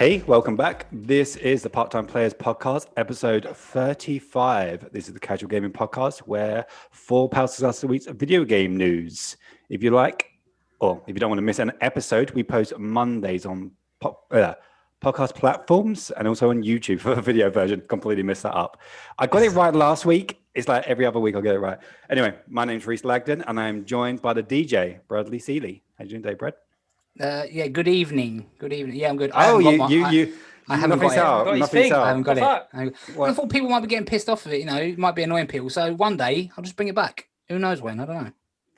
Hey, welcome back. This is the Part-Time Players Podcast, episode 35. This is the Casual Gaming Podcast where four pals discuss the week's video game news. If you like, or if you don't want to miss an episode, we post Mondays on podcast platforms and also on YouTube for a video version. Completely messed that up. I got it right last week. It's like every other week I'll get it right. Anyway, my name's Reese Lagden and I'm joined by the DJ, Bradley Seeley. How you doing today, Brad? Yeah, good evening. Good evening. Yeah, I'm good. I haven't got it. Nothing's out. I haven't got it. I thought people might be getting pissed off of it, you know, it might be annoying people. So one day I'll just bring it back. Who knows when? I don't know.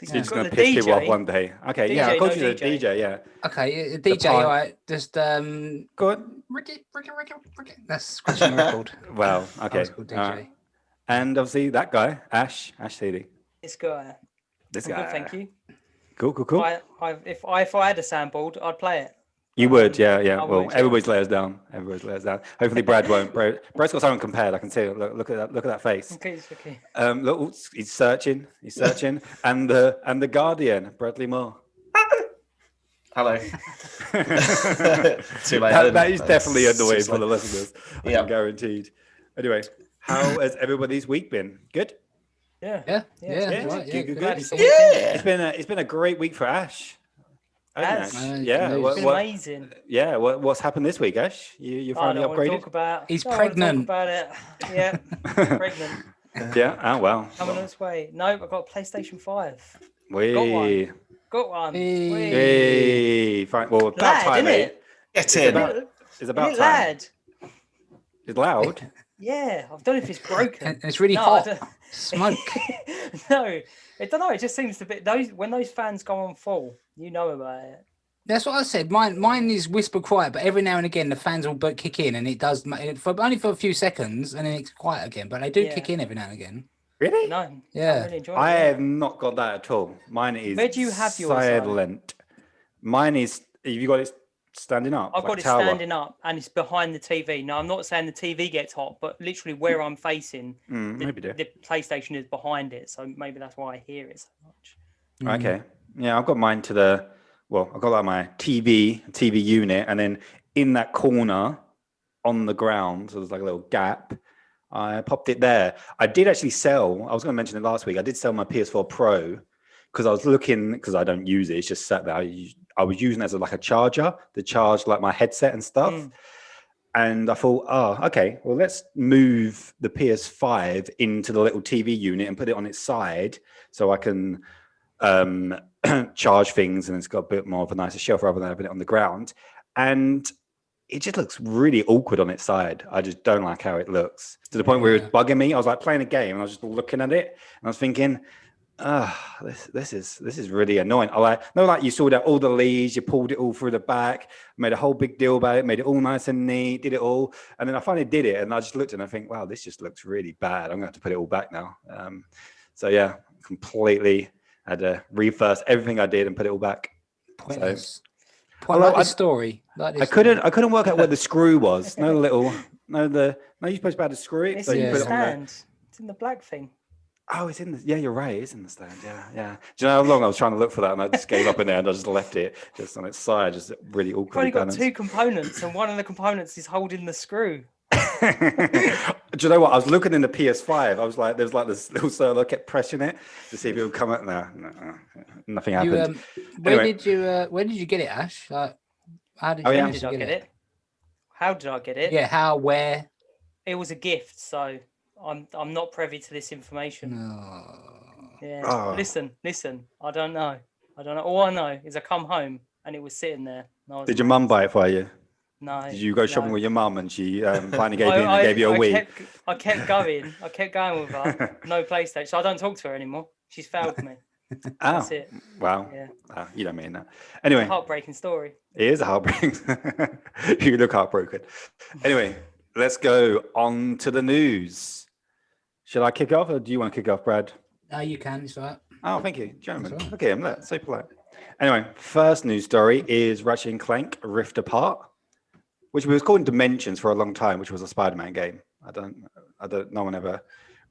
So you're just going to piss people off one day. Okay, DJ, yeah, I called no you the DJ, yeah. Okay, DJ, all right. Just, Go on. Ricky. That's scratching the record. Well, okay. That's called DJ. And obviously that guy, Ash Seeley. This guy. This I'm guy. good, thank you. Cool. If I had a soundboard, I'd play it. You would, yeah. Well, would, everybody's let us down. Hopefully Brad won't. Brad's got something compared. I can see it. Look at that face. Okay. Look, he's searching. and the Guardian, Bradley Moore. Hello. Too late. That is definitely annoying for the listeners. Yeah, guaranteed. Anyway, how has everybody's week been? Good. Yeah. Good. Yeah. It's been a great week for Ash. Ash. Yeah, It's been amazing. Yeah, what's happened this week, Ash? You finally upgraded? He's pregnant. pregnant. About it. Yeah, pregnant. Yeah. Oh wow. Coming on its way. No, I've got a PlayStation 5. Wee. Got one. Hey. Fine. Well, about Lad, time, isn't it? Get in. It's about time. Lad. It's loud. Yeah, I don't know if it's broken. And it's really hot. Smoke. No, I don't know. It just seems to be when those fans go on full, you know about it. That's what I said. Mine is whisper quiet, but every now and again the fans will kick in, and it does only for a few seconds, and then it's quiet again. But they do kick in every now and again. Really? No. Yeah. I really enjoy I it. have not got that at all. Mine is. Where do you have yours, silent? Mine is. Have you got it standing up? I've got it standing up, and it's behind the TV. Now, I'm not saying the TV gets hot, but literally where I'm facing, the PlayStation is behind it, so maybe that's why I hear it so much. Okay. Yeah, I've got mine to the. Well, I've got like my TV unit, and then in that corner on the ground, so there's like a little gap. I popped it there. I did actually sell. I was going to mention it last week. I did sell my PS4 Pro because I was looking because I don't use it. It's just sat there. I was using it as like a charger to charge like my headset and stuff. And I thought, okay, well, let's move the PS5 into the little TV unit and put it on its side so I can charge things, and it's got a bit more of a nicer shelf rather than having it on the ground. And it just looks really awkward on its side. I just don't like how it looks, to the point where it was bugging me. I was like playing a game and I was just looking at it and I was thinking, this is really annoying. Like you sorted out all the leads, you pulled it all through the back, made a whole big deal about it, made it all nice and neat, did it all, and then I finally did it, and I just looked and I think, wow, this just looks really bad. I'm gonna have to put it all back now. So yeah, completely had to reverse everything I did and put it all back. Pointless. Story. I couldn't work out where the screw was. You're supposed to be able to screw it. It's in the stand. It's in the black thing. Oh, it's in the. Yeah, you're right. It's in the stand. Yeah. Do you know how long I was trying to look for that, and I just gave up in there, and I just left it just on its side, just really awkward. You've only got two components, and one of the components is holding the screw. Do you know what? I was looking in the PS5. I was like, there's like this little circle. I kept pressing it to see if it would come out. No, nothing happened. Where did you get it, Ash? How did I get it? How did I get it? Yeah, how, where? It was a gift, so I'm not privy to this information. Yeah. Oh. Listen. I don't know. All I know is I come home and it was sitting there. Did your mum buy it for you? No. Did you go shopping with your mum and she finally gave you a Wii? I kept going with her. No PlayStation. So I don't talk to her anymore. She's failed me. That's it. Wow. Yeah. You don't mean that. Anyway. It's a heartbreaking story. It is a heartbreaking. You look heartbroken. Anyway, let's go on to the news. Should I kick off, or do you want to kick off, Brad? No, you can. It's all right. Oh, thank you, gentlemen. Okay, I'm so polite. Anyway, first news story is Ratchet Clank Rift Apart, which was called Dimensions for a long time, which was a Spider-Man game. No one ever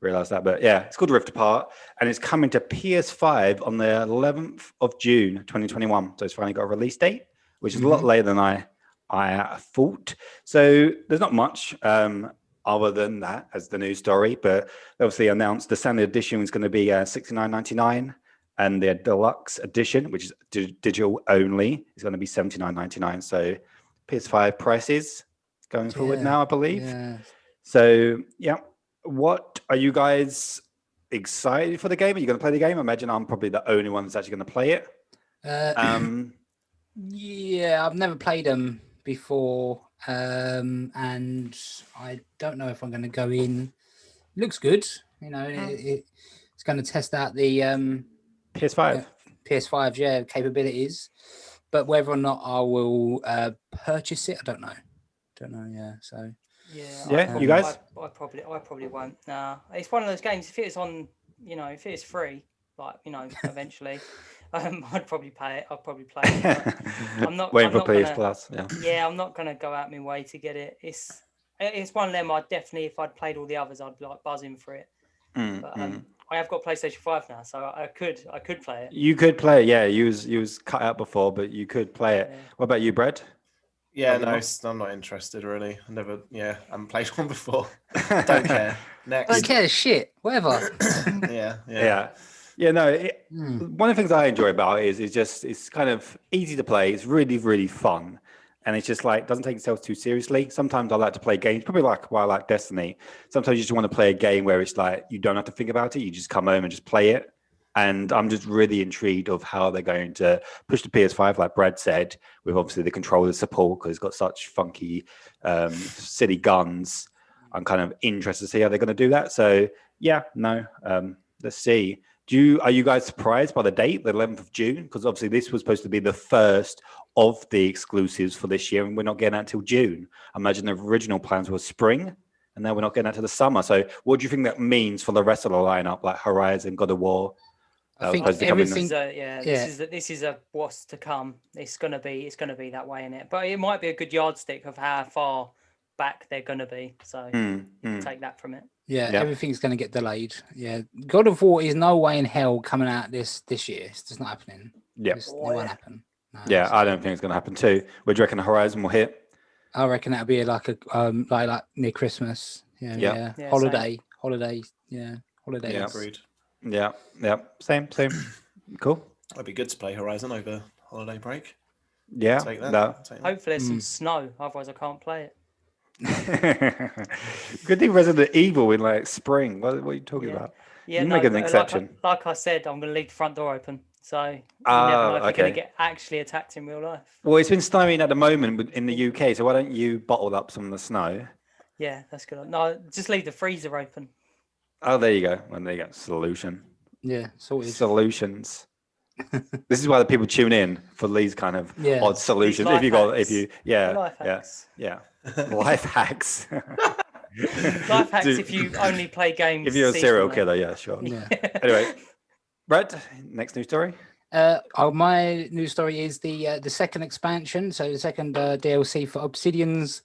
realized that, but yeah, it's called Rift Apart, and it's coming to PS5 on the 11th of June 2021. So it's finally got a release date, which is a lot later than I I thought. So there's not much other than that as the news story, but they obviously announced the standard edition is going to be $69.99, and the deluxe edition, which is digital only, is going to be $79.99. So PS5 prices going forward now, I believe. Yeah. So yeah, what are you guys excited for the game? Are you going to play the game? I imagine I'm probably the only one that's actually going to play it. Yeah, I've never played them before, and I don't know if I'm going to go in. It looks good, you know. It's going to test out the PS5. PS5, capabilities, but whether or not I will purchase it, I don't know. Yeah, so you guys. I probably won't. Nah, it's one of those games. If it's on, if it's free, eventually. I'd probably pay it. I'll probably play it. I'm not waiting for PS gonna, Plus. Yeah, I'm not gonna go out my way to get it. It's one of them. I'd definitely, if I'd played all the others, I'd be like buzzing for it. But I have got PlayStation 5 now, so I could play it. You could play it. Yeah, you was cut out before, but you could play it. Yeah. What about you, Brad? Yeah, no, I'm not interested really. I haven't played one before. Don't care. Next. don't care shit. Whatever. Yeah, no. One of the things I enjoy about it is it's kind of easy to play. It's really, really fun, and it's just like doesn't take itself too seriously. Sometimes I like to play games, probably like why I like Destiny. Sometimes you just want to play a game where it's like you don't have to think about it. You just come home and just play it. And I'm just really intrigued of how they're going to push the PS5, like Brad said, with obviously the controller support because it's got such funky, silly guns. I'm kind of interested to see how they're going to do that. So let's see. Are you guys surprised by the date, the 11th of June? Because obviously this was supposed to be the first of the exclusives for this year, and we're not getting out till June. I imagine the original plans were spring, and now we're not getting out to the summer. So what do you think that means for the rest of the lineup, like Horizon, God of War? I think everything. This is a what's to come. It's gonna be that way, innit? But it might be a good yardstick of how far back they're gonna be. So you can take that from it. Yeah, everything's going to get delayed. Yeah, God of War is no way in hell coming out this year. It's just not happening. Yeah, it won't happen. No, I don't think it's going to happen too. Would you reckon Horizon will hit? I reckon that'll be like a like near Christmas. Yeah. Holiday. Yeah, holiday. Yeah, agreed. Yeah. Same. Cool. It'd be good to play Horizon over holiday break. Yeah. Take that. No. Hopefully there's some snow. Otherwise, I can't play it. Good thing Resident Evil in like spring. What are you talking about? Yeah, you make an exception. Like I said, I'm going to leave the front door open, so you never know if you're going to get actually attacked in real life. Well, it's been snowing at the moment in the UK, so why don't you bottle up some of the snow? Yeah, that's good. No, just leave the freezer open. Oh, there you go. Well, there you go. Solution. Yeah, sorted. Solutions. This is why the people tune in for these kind of odd solutions. Life hacks. Life hacks. Life hacks if you only play games. If you're a serial killer, yeah, sure. Yeah. Anyway, Brad, next news story. My news story is the second expansion. So the second DLC for Obsidian's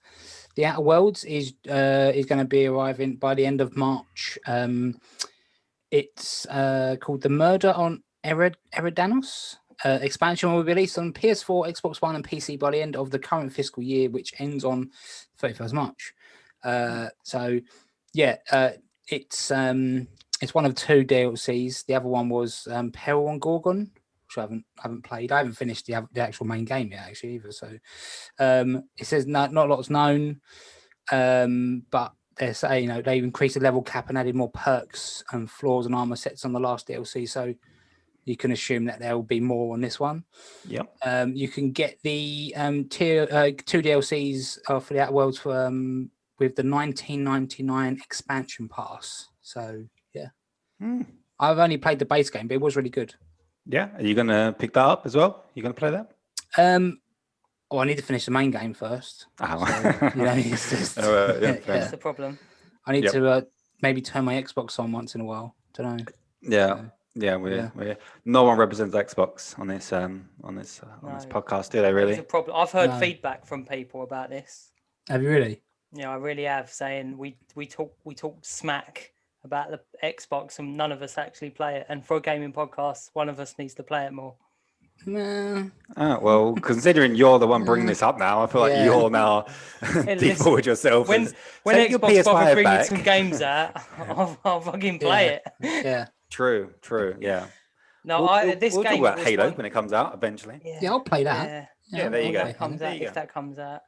The Outer Worlds is going to be arriving by the end of March. It's called The Murder on Eridanos. Expansion will be released on PS4, Xbox One, and PC by the end of the current fiscal year, which ends on 31st March. It's one of two DLCs. The other one was Peril on Gorgon, which I haven't played. I haven't finished the actual main game yet, actually, either. So it says not a lot's known, but they're saying they increased the level cap and added more perks and floors and armor sets on the last DLC. So you can assume that there will be more on this one. Yep. You can get the two DLCs for the Outer Worlds for with the $19.99 expansion pass. So yeah, I've only played the base game, but it was really good. Yeah, are you gonna pick that up as well? You gonna play that? I need to finish the main game first. Oh. So, it's just That's the problem. I need to maybe turn my Xbox on once in a while. Don't know. Yeah. We're no one represents Xbox on this podcast, do they really? It's a problem. I've heard feedback from people about this. Have you really? Yeah, I really have, saying we talk smack about the Xbox and none of us actually play it. And for a gaming podcast, one of us needs to play it more. No. Oh, well, considering you're the one bringing this up now, I feel like you're now default yourself. When take your Xbox bother PS5 bringing back. some games out, I'll fucking play it. Yeah. True. Yeah. No, we'll talk game about was Halo one... when it comes out eventually. Yeah, I'll play that. Yeah, there you go. If that comes out.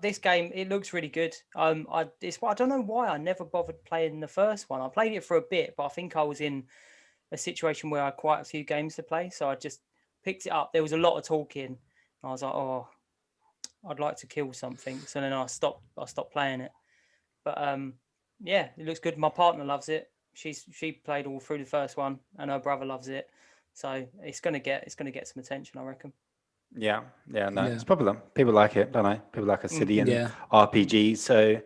This game, it looks really good. I don't know why I never bothered playing the first one. I played it for a bit, but I think I was in a situation where I had quite a few games to play, so I just picked it up. There was a lot of talking. I was like, oh, I'd like to kill something. So then I stopped playing it. But it looks good. My partner loves it. She played all through the first one, and her brother loves it. So it's gonna get some attention, I reckon. Yeah, it's popular. People like it, don't they? People like Obsidian RPGs. So,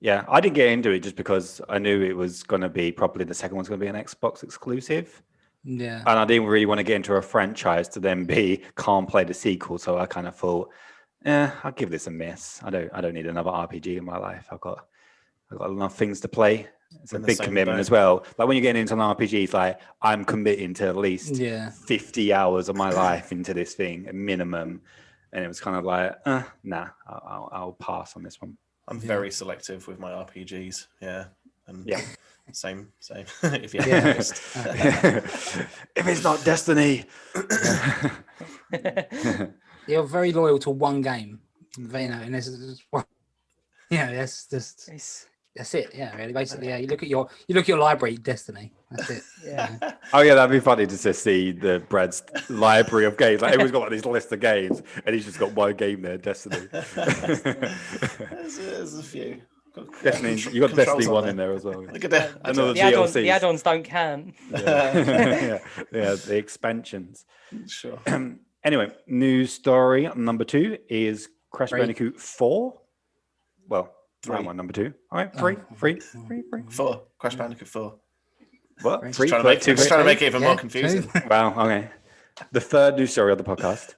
yeah, I didn't get into it just because I knew it was going to be probably the second one's going to be an Xbox exclusive. Yeah. And I didn't really want to get into a franchise to then can't play the sequel. So I kind of thought, I'll give this a miss. I don't need another RPG in my life. I've got enough things to play. It's a big commitment as well. Like when you're getting into an RPG, it's like I'm committing to at least 50 hours of my life into this thing, a minimum. And it was kind of like, nah, I'll pass on this one. I'm very selective with my RPGs. Yeah. And same. If you're honest. If it's not Destiny. You're very loyal to one game. And this is that's just that's it. Yeah, really. Basically, you look at your library, Destiny. That's it. Yeah. Oh yeah, that'd be funny to just see Brad's library of games. Like everyone's got like this list of games, and he's just got one game there, Destiny. There's a few. Destiny, you got Destiny 1 in there as well. Look at that. The add-ons don't count. Yeah, the expansions. Sure. Anyway, news story number 2 is Crash Bandicoot 4. Well, 3. One, number 2. All right, 3. 4. Crash Bandicoot 4. What? 3? Trying to make it even more confusing. Wow, okay. The third news story of the podcast.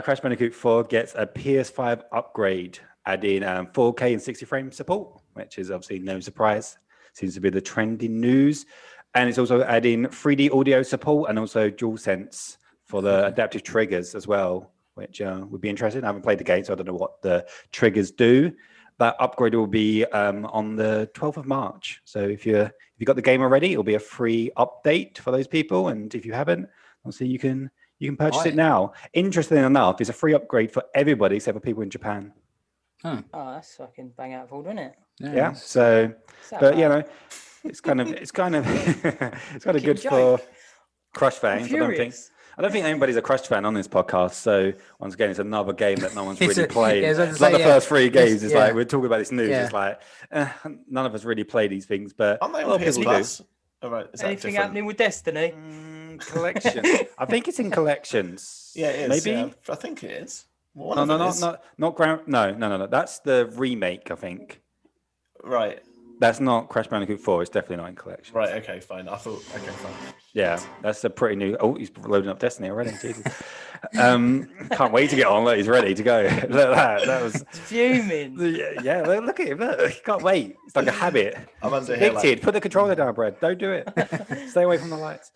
Crash Bandicoot 4 gets a PS5 upgrade, adding 4K and 60 frame support, which is obviously no surprise. Seems to be the trending news. And it's also adding 3D audio support and also DualSense for the adaptive triggers as well, which would be interesting. I haven't played the game, so I don't know what the triggers do. That upgrade will be on the 12th of March. So if you got the game already, it'll be a free update for those people. And if you haven't, obviously you can purchase it now. Interestingly enough, it's a free upgrade for everybody except for people in Japan. Oh, that's fucking bang out of order, isn't it? Yeah. So, but it's kind of it's kind of good for Crush fans. I don't think anybody's a Crush fan on this podcast. So once again, it's another game that no one's really played. It's like the first 3 games. It's like we're talking about this news. It's like none of us really play these things, but aren't they on PS Plus? All right. Anything happening with Destiny? Collection. I think it's in collections. Yeah, it is. Maybe. Yeah. I think it is. No. That's the remake. I think. Right. That's not Crash Bandicoot 4. It's definitely not in collection. Right. Okay. Fine. I thought. Okay. Fine. Yeah, that's a pretty new. Oh, he's loading up Destiny already. Jesus. Can't wait to get on. Look, he's ready to go. Look at that. That was fuming. Yeah. Look at him. Look, he can't wait. It's like a habit. I'm under here. Addicted. Put the controller down, Brad. Don't do it. Stay away from the lights.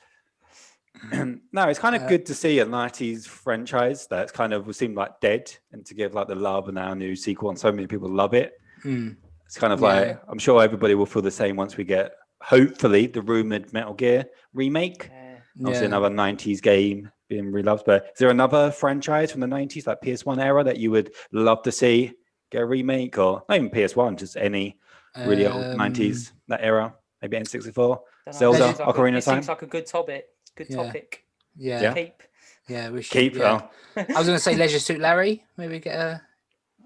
No, it's kind of good to see a 90s franchise that's kind of seemed like dead, and to give like the love and our new sequel, and so many people love it. It's kind of like, I'm sure everybody will feel the same once we get, hopefully, the rumored Metal Gear remake. Obviously, another 90s game being reloved. But is there another franchise from the 90s, like PS1 era, that you would love to see get a remake? Or not even PS1, just any really old 90s, that era? Maybe N64? Zelda, Ocarina of Time? Seems like a good topic. Topic. Yeah. Keep. Yeah, we should. Keep. Yeah. I was going to say Leisure Suit Larry. Maybe get a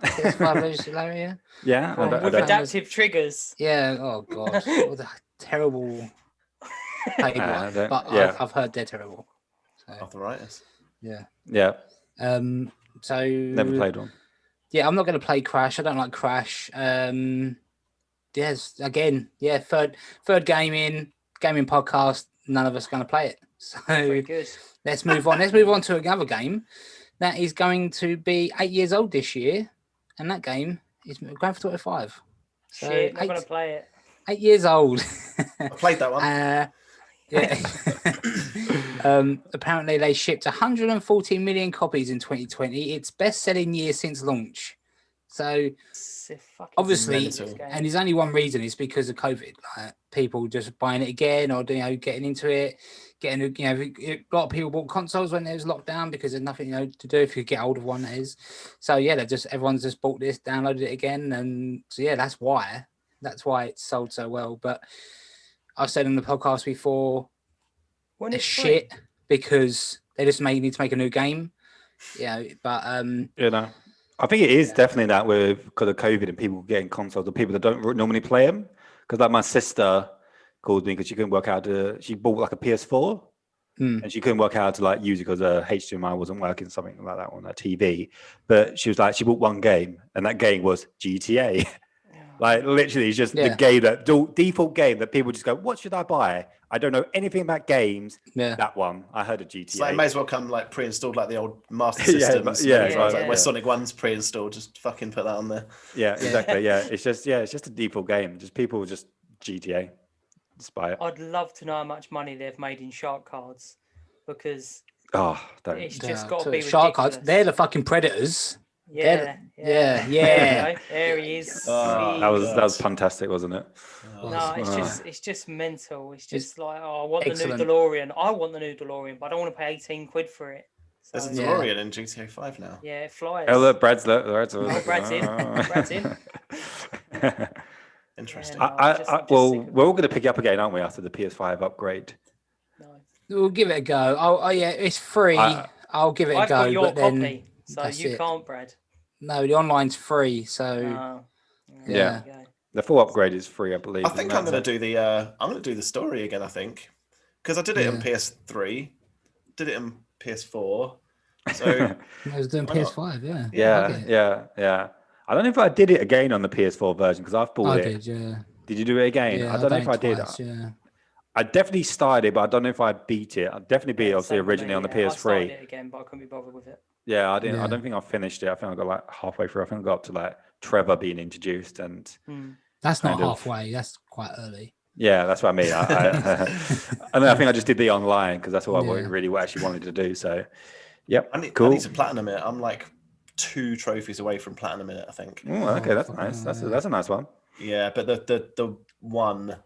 PS5 Leisure Suit Larry. Yeah. With adaptive triggers. Yeah. Oh gosh, what a terrible. I've heard they're terrible. So. Arthritis. Yeah. Yeah. So never played one. Yeah, I'm not going to play Crash. I don't like Crash. Yes. Again. Yeah. Third gaming podcast. None of us are going to play it. So let's move on. Let's move on to another game that is going to be 8 years old this year, and that game is Grand Theft Auto 5. So I'm not going to play it. 8 years old. I played that one. Yeah. Apparently, they shipped 140 million copies in 2020. Its best-selling year since launch. So obviously, and there's only one reason is because of COVID. Like people just buying it again, or getting into it, a lot of people bought consoles when there was lockdown because there's nothing to do if you get hold of one. That is, so yeah, everyone's just bought this, downloaded it again, and so yeah, that's why it's sold so well. But I've said in the podcast before, it's shit because they just need to make a new game. But I think it is definitely that because of COVID and people getting consoles, or people that don't normally play them. Because like my sister called me because she couldn't work out she bought like a PS4 and she couldn't work out how to like use it because her HDMI wasn't working, something like that on her TV. But she was like, she bought one game and that game was GTA. Like literally, it's just the game default game that people just go, "What should I buy? I don't know anything about games." Yeah, that one I heard of GTA. So it may as well come like pre-installed, like the old Master Systems. Where Sonic 1's pre-installed, just fucking put that on there. Yeah, exactly. It's just a default game. Just people just GTA, just buy it. I'd love to know how much money they've made in shark cards, because it's just got to be shark ridiculous. Cards. They're the fucking predators. Yeah. There he is. That was fantastic, wasn't it? It's just mental. It's just like, I want the new DeLorean. I want the new DeLorean, but I don't want to pay 18 quid for it. So, there's a DeLorean in GTA 5 now. Yeah, it flies. Oh, look, Brad's in. Brad's in. Interesting. We're all going to pick it up again, aren't we, after the PS5 upgrade? No. We'll give it a go. Oh yeah, it's free. I'll give it a go. I've got your copy. Then so you can't, Brad. No, the online's free. So yeah, the full upgrade is free, I believe. I think I'm going to do the story again. I think because I did it on PS3, did it on PS4. So I was doing PS5. Yeah. I don't know if I did it again on the PS4 version because I've bought it. I did, yeah. Did you do it again? Yeah, I don't know if I did. Yeah. I definitely started it, but I don't know if I beat it. I definitely beat it, obviously, originally on the PS3. I started it again, but I couldn't be bothered with it. Yeah, I didn't. I don't think I finished it. I think I got like halfway through. I think I got up to like Trevor being introduced, and that's not halfway. That's quite early. Yeah, that's what I mean. I think I just did the online because that's what I really actually wanted to do. So, yep, I need to platinum it. I'm like 2 trophies away from platinum it, I think. Oh, okay, that's nice. That's a nice one. Yeah, but the one.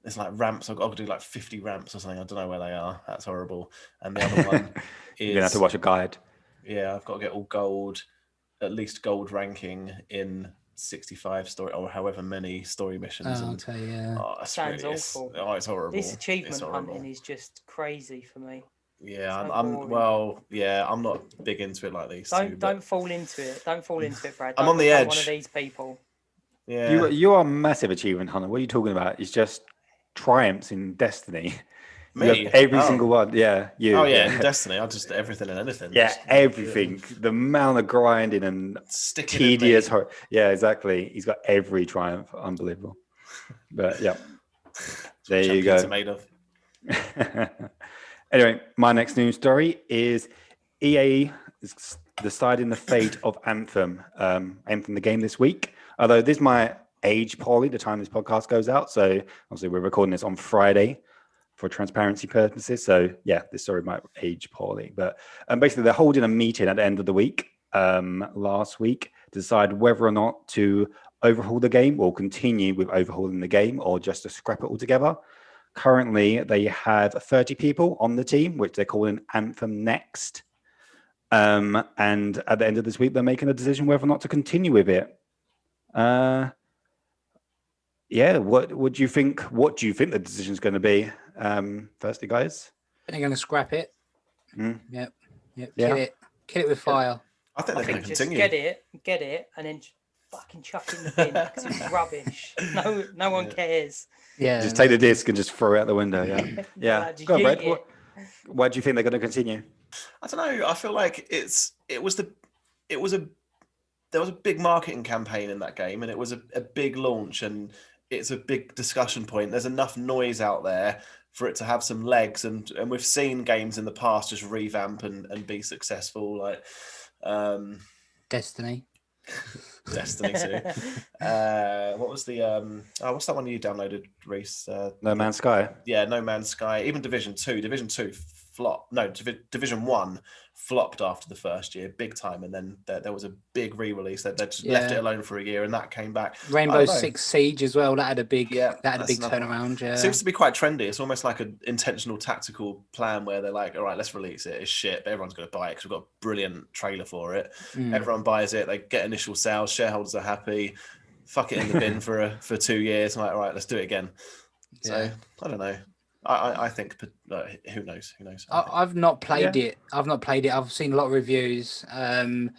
It's like ramps. I've got to do like 50 ramps or something. I don't know where they are. That's horrible. And the other one is... You're going to have to watch a guide. Yeah, I've got to get all gold, at least gold ranking in 65 story or however many story missions. Sounds awful. It's horrible. This achievement hunting is just crazy for me. Yeah, I'm not big into it like these. Don't fall into it. Don't fall into it, Brad. I'm on the edge. One of these people. Yeah, you are a massive achievement hunter. What are you talking about? It's just triumphs in Destiny. Me? Every single one. Yeah, you. Oh yeah, in Destiny, I just everything and anything. Yeah, everything. The amount of grinding and tedious. Yeah, exactly. He's got every triumph. Unbelievable. But yeah, there you go. Made of. Anyway, my next news story is EA is deciding the fate of Anthem. Anthem, the game this week. Although this might age poorly the time this podcast goes out. So obviously we're recording this on Friday for transparency purposes. So yeah, this story might age poorly. But basically they're holding a meeting at the end of the week, last week, to decide whether or not to overhaul the game or continue with overhauling the game or just to scrap it altogether. Currently, they have 30 people on the team, which they're calling Anthem Next. And at the end of this week, they're making a decision whether or not to continue with it. What do you think? What do you think the decision is going to be? Firstly, guys, they're going to scrap it. Yep. Kill it with fire. I think they're going to continue. Just get it, and then fucking chuck it in the bin because it's rubbish. No one cares. Yeah, just take the disc and just throw it out the window. Yeah. Go on, Brad. Why do you think they're going to continue? I don't know. I feel like there was a big marketing campaign in that game, and it was a big launch, and it's a big discussion point. There's enough noise out there for it to have some legs, and we've seen games in the past just revamp and be successful, like Destiny 2. What was the what's that one you downloaded, Reese? No Man's Sky. Yeah, No Man's Sky. Even Division 2. Division 2 flopped. No, Division 1 flopped after the first year, big time, and then there was a big re-release. They just left it alone for a year, and that came back. Rainbow Six Siege as well. That had a big turnaround. Yeah, seems to be quite trendy. It's almost like an intentional tactical plan where they're like, all right, let's release it. It's shit, but everyone's going to buy it because we've got a brilliant trailer for it. Everyone buys it. They get initial sales. Shareholders are happy. Fuck it in the bin for 2 years. I'm like, all right, let's do it again. So I don't know. I think who knows? I've not played it. I've seen a lot of reviews, and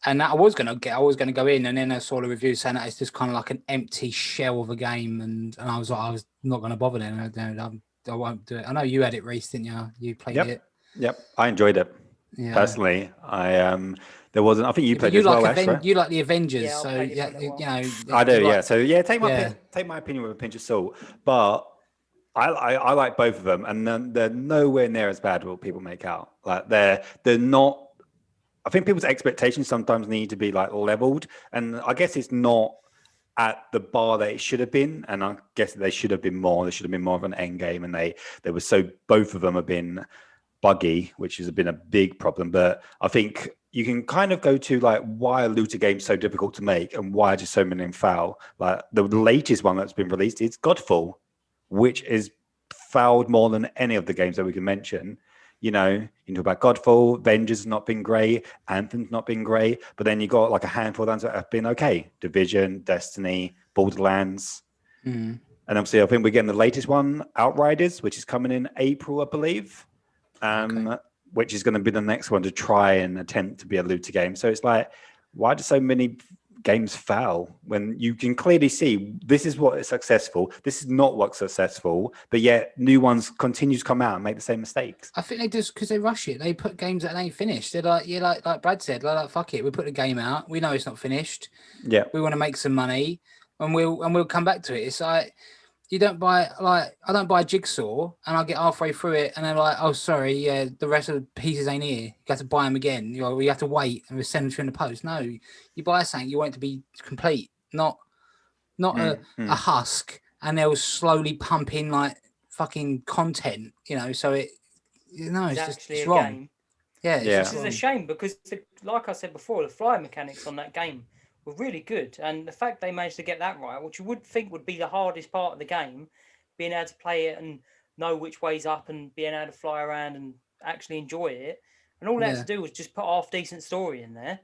I was gonna go in, and then I saw the review saying that it's just kind of like an empty shell of a game, and I was not gonna bother then. I won't do it. I know you had it, Reese, didn't you? You played it. Yep, I enjoyed it. Yeah. Personally, there wasn't. I think you played it as well, Ash, right? You like the Avengers, Yeah, so yeah, I do. Yeah, so take my opinion with a pinch of salt, but I like both of them, and they're nowhere near as bad as what people make out. Like they're not. I think people's expectations sometimes need to be like leveled, and I guess it's not at the bar that it should have been, and I guess they should have been more. There should have been more of an end game, and they were both of them have been buggy, which has been a big problem. But I think you can kind of go to like why are looter games so difficult to make, and why do so many foul. Like the latest one that's been released is Godfall, which is fouled more than any of the games that we can mention. You know, you talk about Godfall, Avengers has not been great, Anthem's not been great, but then you got like a handful of ones that have been okay. Division, Destiny, Borderlands. And obviously I think we're getting the latest one, Outriders, which is coming in April, I believe. Which is going to be the next one to try and attempt to be a looter game. So it's like, why do so many games fail when you can clearly see this is what is successful, this is not what's successful, but yet new ones continue to come out and make the same mistakes? I think they just because they rush it. They put games that ain't finished. They're like, like Brad said, like fuck it, we put the game out. We know it's not finished. Yeah, we want to make some money, and we'll come back to it. It's like you don't buy I don't buy a Jigsaw and I get halfway through it and they're like, oh sorry, yeah, the rest of the pieces ain't here. You have to buy them again. You have to wait and we send them to you in the post. No, you buy something, you want it to be complete, not a husk, and they'll slowly pump in like fucking content, so it's wrong. Game. Yeah, this is a shame because like I said before, the fly mechanics on that game were really good, and the fact they managed to get that right, which you would think would be the hardest part of the game, being able to play it and know which way's up and being able to fly around and actually enjoy it, and all they had to do was just put half decent story in there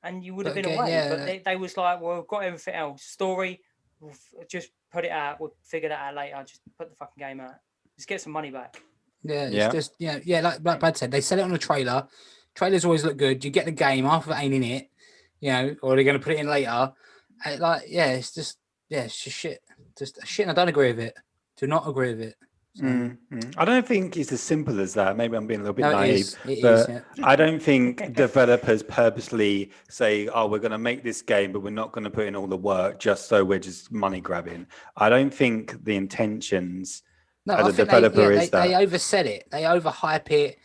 and you would have been away. But they was like, well, we've got everything else, story, we'll just put it out, we'll figure that out later, just put the fucking game out, just get some money back. It's just like Brad said, they sell it on a trailer. Trailers always look good. You get the game, half of it ain't in it, or they're going to put it in later. It's just shit. Just shit, and I don't agree with it. Do not agree with it. So. I don't think it's as simple as that. Maybe I'm being a little bit naive. It is, I don't think developers purposely say, oh, we're going to make this game, but we're not going to put in all the work just so we're just money grabbing. I don't think the intentions as a developer is that. They overset it. They overhype it.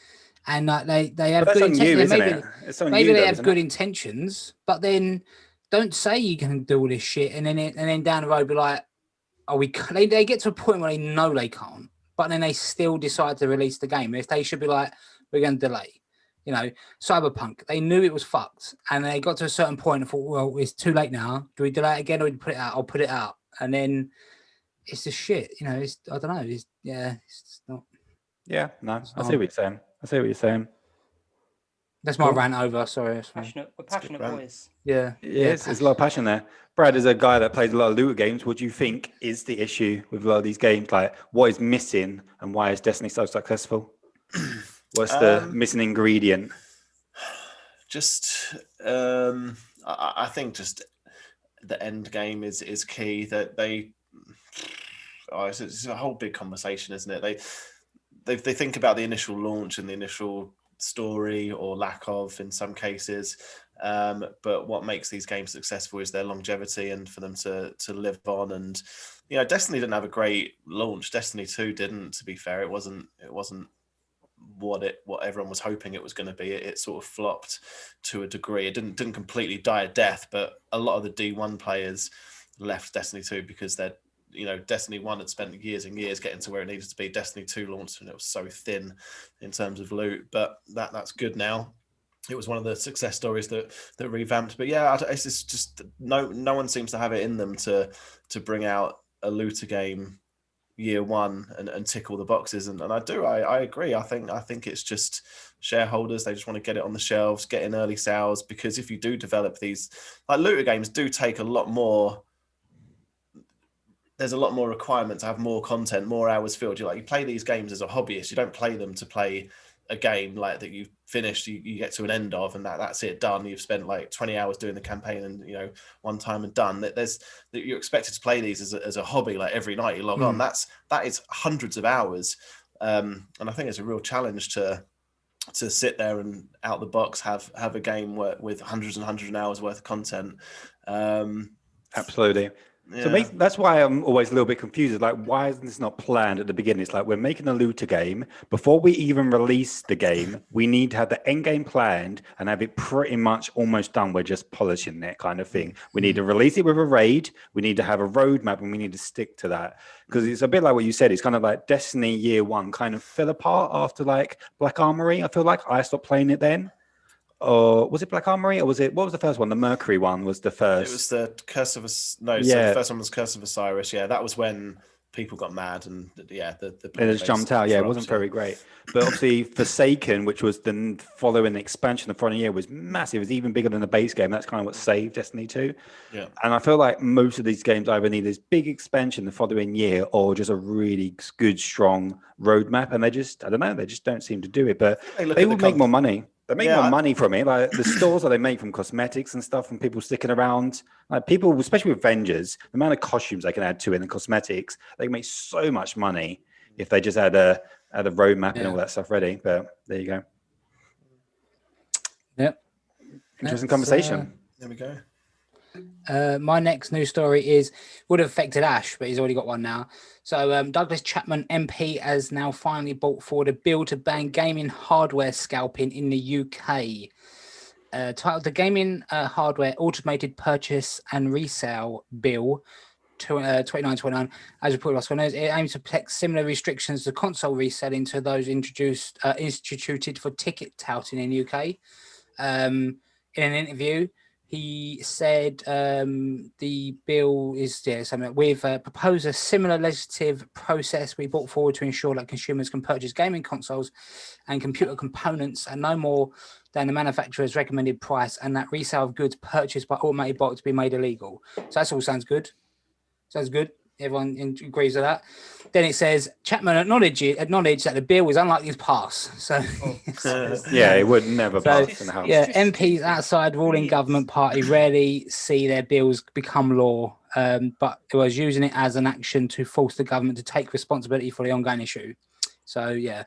And they have good intentions. Maybe they have good intentions, but then don't say you can do all this shit, and then down the road be like, "Oh, they get to a point where they know they can't, but then they still decide to release the game. If they should be like, we're going to delay, Cyberpunk. They knew it was fucked, and they got to a certain point and thought, well, it's too late now. Do we delay it again, or do we put it out? I'll put it out, and then it's just shit. It's I don't know. It's just not. Yeah, no, I see what you're saying. That's my rant over. Sorry. We're passionate boys. Yeah. There's a lot of passion there. Brad is a guy that plays a lot of looter games. What do you think is the issue with a lot of these games? Like, what is missing, and why is Destiny so successful? What's the missing ingredient? I think just the end game is key. That it's a whole big conversation, isn't it? They think about the initial launch and the initial story or lack of in some cases, but what makes these games successful is their longevity and for them to live on. And Destiny didn't have a great launch. Destiny 2 didn't, to be fair. It wasn't what everyone was hoping it was going to be. It sort of flopped to a degree. It didn't completely die a death, but a lot of the D1 players left Destiny 2 because Destiny 1 had spent years and years getting to where it needed to be. Destiny 2 launched and it was so thin in terms of loot, but that's good now. It was one of the success stories that revamped. But yeah, it's just no one seems to have it in them to bring out a looter game year one and tick all the boxes. And I agree. I think it's just shareholders. They just want to get it on the shelves, get in early sales, because if you do develop these, like looter games do take a lot more. There's a lot more requirement to have more content, more hours filled. You play these games as a hobbyist. You don't play them to play a game like that you've finished, you get to an end of, and that's it, done. You've spent like 20 hours doing the campaign and one time and done. You're expected to play these as a hobby, like every night you log on. That is hundreds of hours, and I think it's a real challenge to sit there and out the box have a game with hundreds and hundreds of hours worth of content. Absolutely. Yeah. So that's why I'm always a little bit confused. It's like, why isn't this not planned at the beginning? It's like, we're making a looter game. Before we even release the game, we need to have the end game planned and have it pretty much almost done. We're just polishing it kind of thing. We need to release it with a raid. We need to have a roadmap, and we need to stick to that. Because it's a bit like what you said. It's kind of like Destiny year one kind of fell apart after like Black Armory. I feel like I stopped playing it then. Or was it Black Armory, or what was the first one? The Mercury one was the first. It was the Curse of So the first one was Curse of Osiris. Yeah, that was when people got mad and the it just jumped out. Yeah, it wasn't very great. But obviously Forsaken, which was the following expansion the following year, was massive. It was even bigger than the base game. That's kind of what saved Destiny 2. Yeah. And I feel like most of these games either need this big expansion the following year or just a really good, strong roadmap. And they just don't seem to do it. But they will make more money. They make more money from it. Like the stores that they make from cosmetics and stuff, from people sticking around. Like people, especially with Avengers, the amount of costumes they can add to it and cosmetics, they can make so much money if they just had a roadmap and all that stuff ready. But there you go. Yep. Interesting conversation. There we go. My next news story would have affected Ash, but he's already got one now. So Douglas Chapman MP has now finally brought forward a bill to ban gaming hardware scalping in the UK. Titled the Gaming Hardware Automated Purchase and Resale Bill 2929, as reported by Sky News, it aims to protect similar restrictions to console reselling to those instituted for ticket touting in the UK. In an interview, he said the bill is something we've proposed a similar legislative process we brought forward to ensure that consumers can purchase gaming consoles and computer components at no more than the manufacturer's recommended price, and that resale of goods purchased by automated bots be made illegal. So that all sounds good. Sounds good. Everyone agrees with that. Then it says Chapman acknowledged that the bill was unlikely to pass. So it would never pass in the House. Yeah, MPs outside ruling government party rarely see their bills become law, but it was using it as an action to force the government to take responsibility for the ongoing issue. So yeah.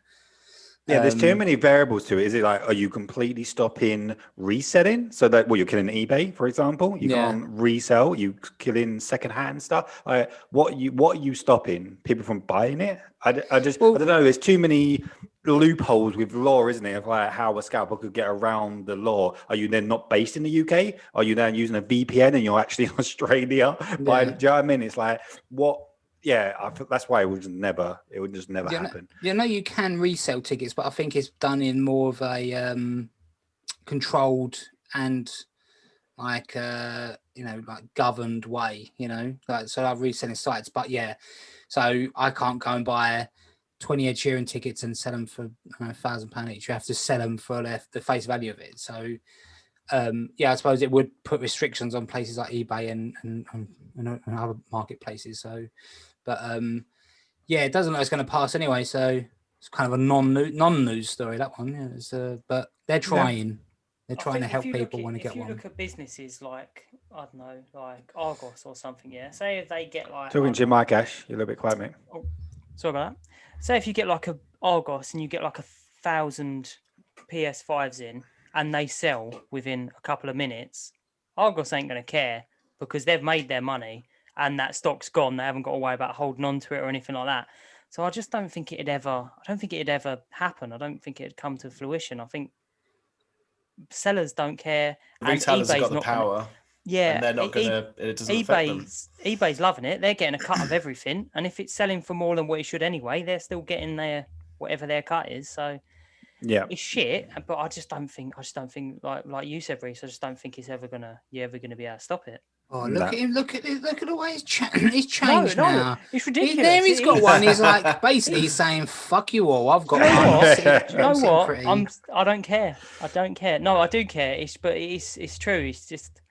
Yeah, there's too many variables to it. Is it like, are you completely stopping reselling? So that, you're killing eBay, for example. You can't resell. You killing secondhand stuff. What are you stopping people from buying it? I don't know. There's too many loopholes with law, isn't it? Of like how a scalper could get around the law. Are you then not based in the UK? Are you then using a VPN and you're actually in Australia? Do you know what I mean? It's like what? Yeah, I think that's why it would just never happen. You can resell tickets, but I think it's done in more of a controlled and like governed way. So I've reselling sites, but so I can't go and buy 20 Ed Sheeran tickets and sell them for £1,000 each. You have to sell them for the face value of it. So I suppose it would put restrictions on places like eBay and other marketplaces. So. But it doesn't look like it's going to pass anyway. So it's kind of a non-news story, that one. Yeah, but they're trying. They're trying to help people when they get one. If you look at businesses like, I don't know, like Argos or something, say if they get like... Talking to your mic, Ash. You're a little bit quiet, mate. Oh, sorry about that. Say if you get like a Argos and you get like 1,000 PS5s in and they sell within a couple of minutes, Argos ain't going to care because they've made their money. And that stock's gone. They haven't got to worry about holding on to it or anything like that. So I just don't think it'd ever happen. I don't think it'd come to fruition. I think sellers don't care. Retailers have got the power. Yeah, and they're not gonna. It doesn't affect them. eBay's loving it. They're getting a cut of everything, and if it's selling for more than what it should anyway, they're still getting their whatever their cut is. So Yeah. it's shit. But I just don't think like you said, Reece. I just don't think you're ever gonna be able to stop it. Oh, No. look at him! Look at the way he's changed now. It's ridiculous. There he's got one. He's like basically saying, "Fuck you all. I've got what? one." Do you know what? I don't care. I don't care. No, I do care. It's true. It's just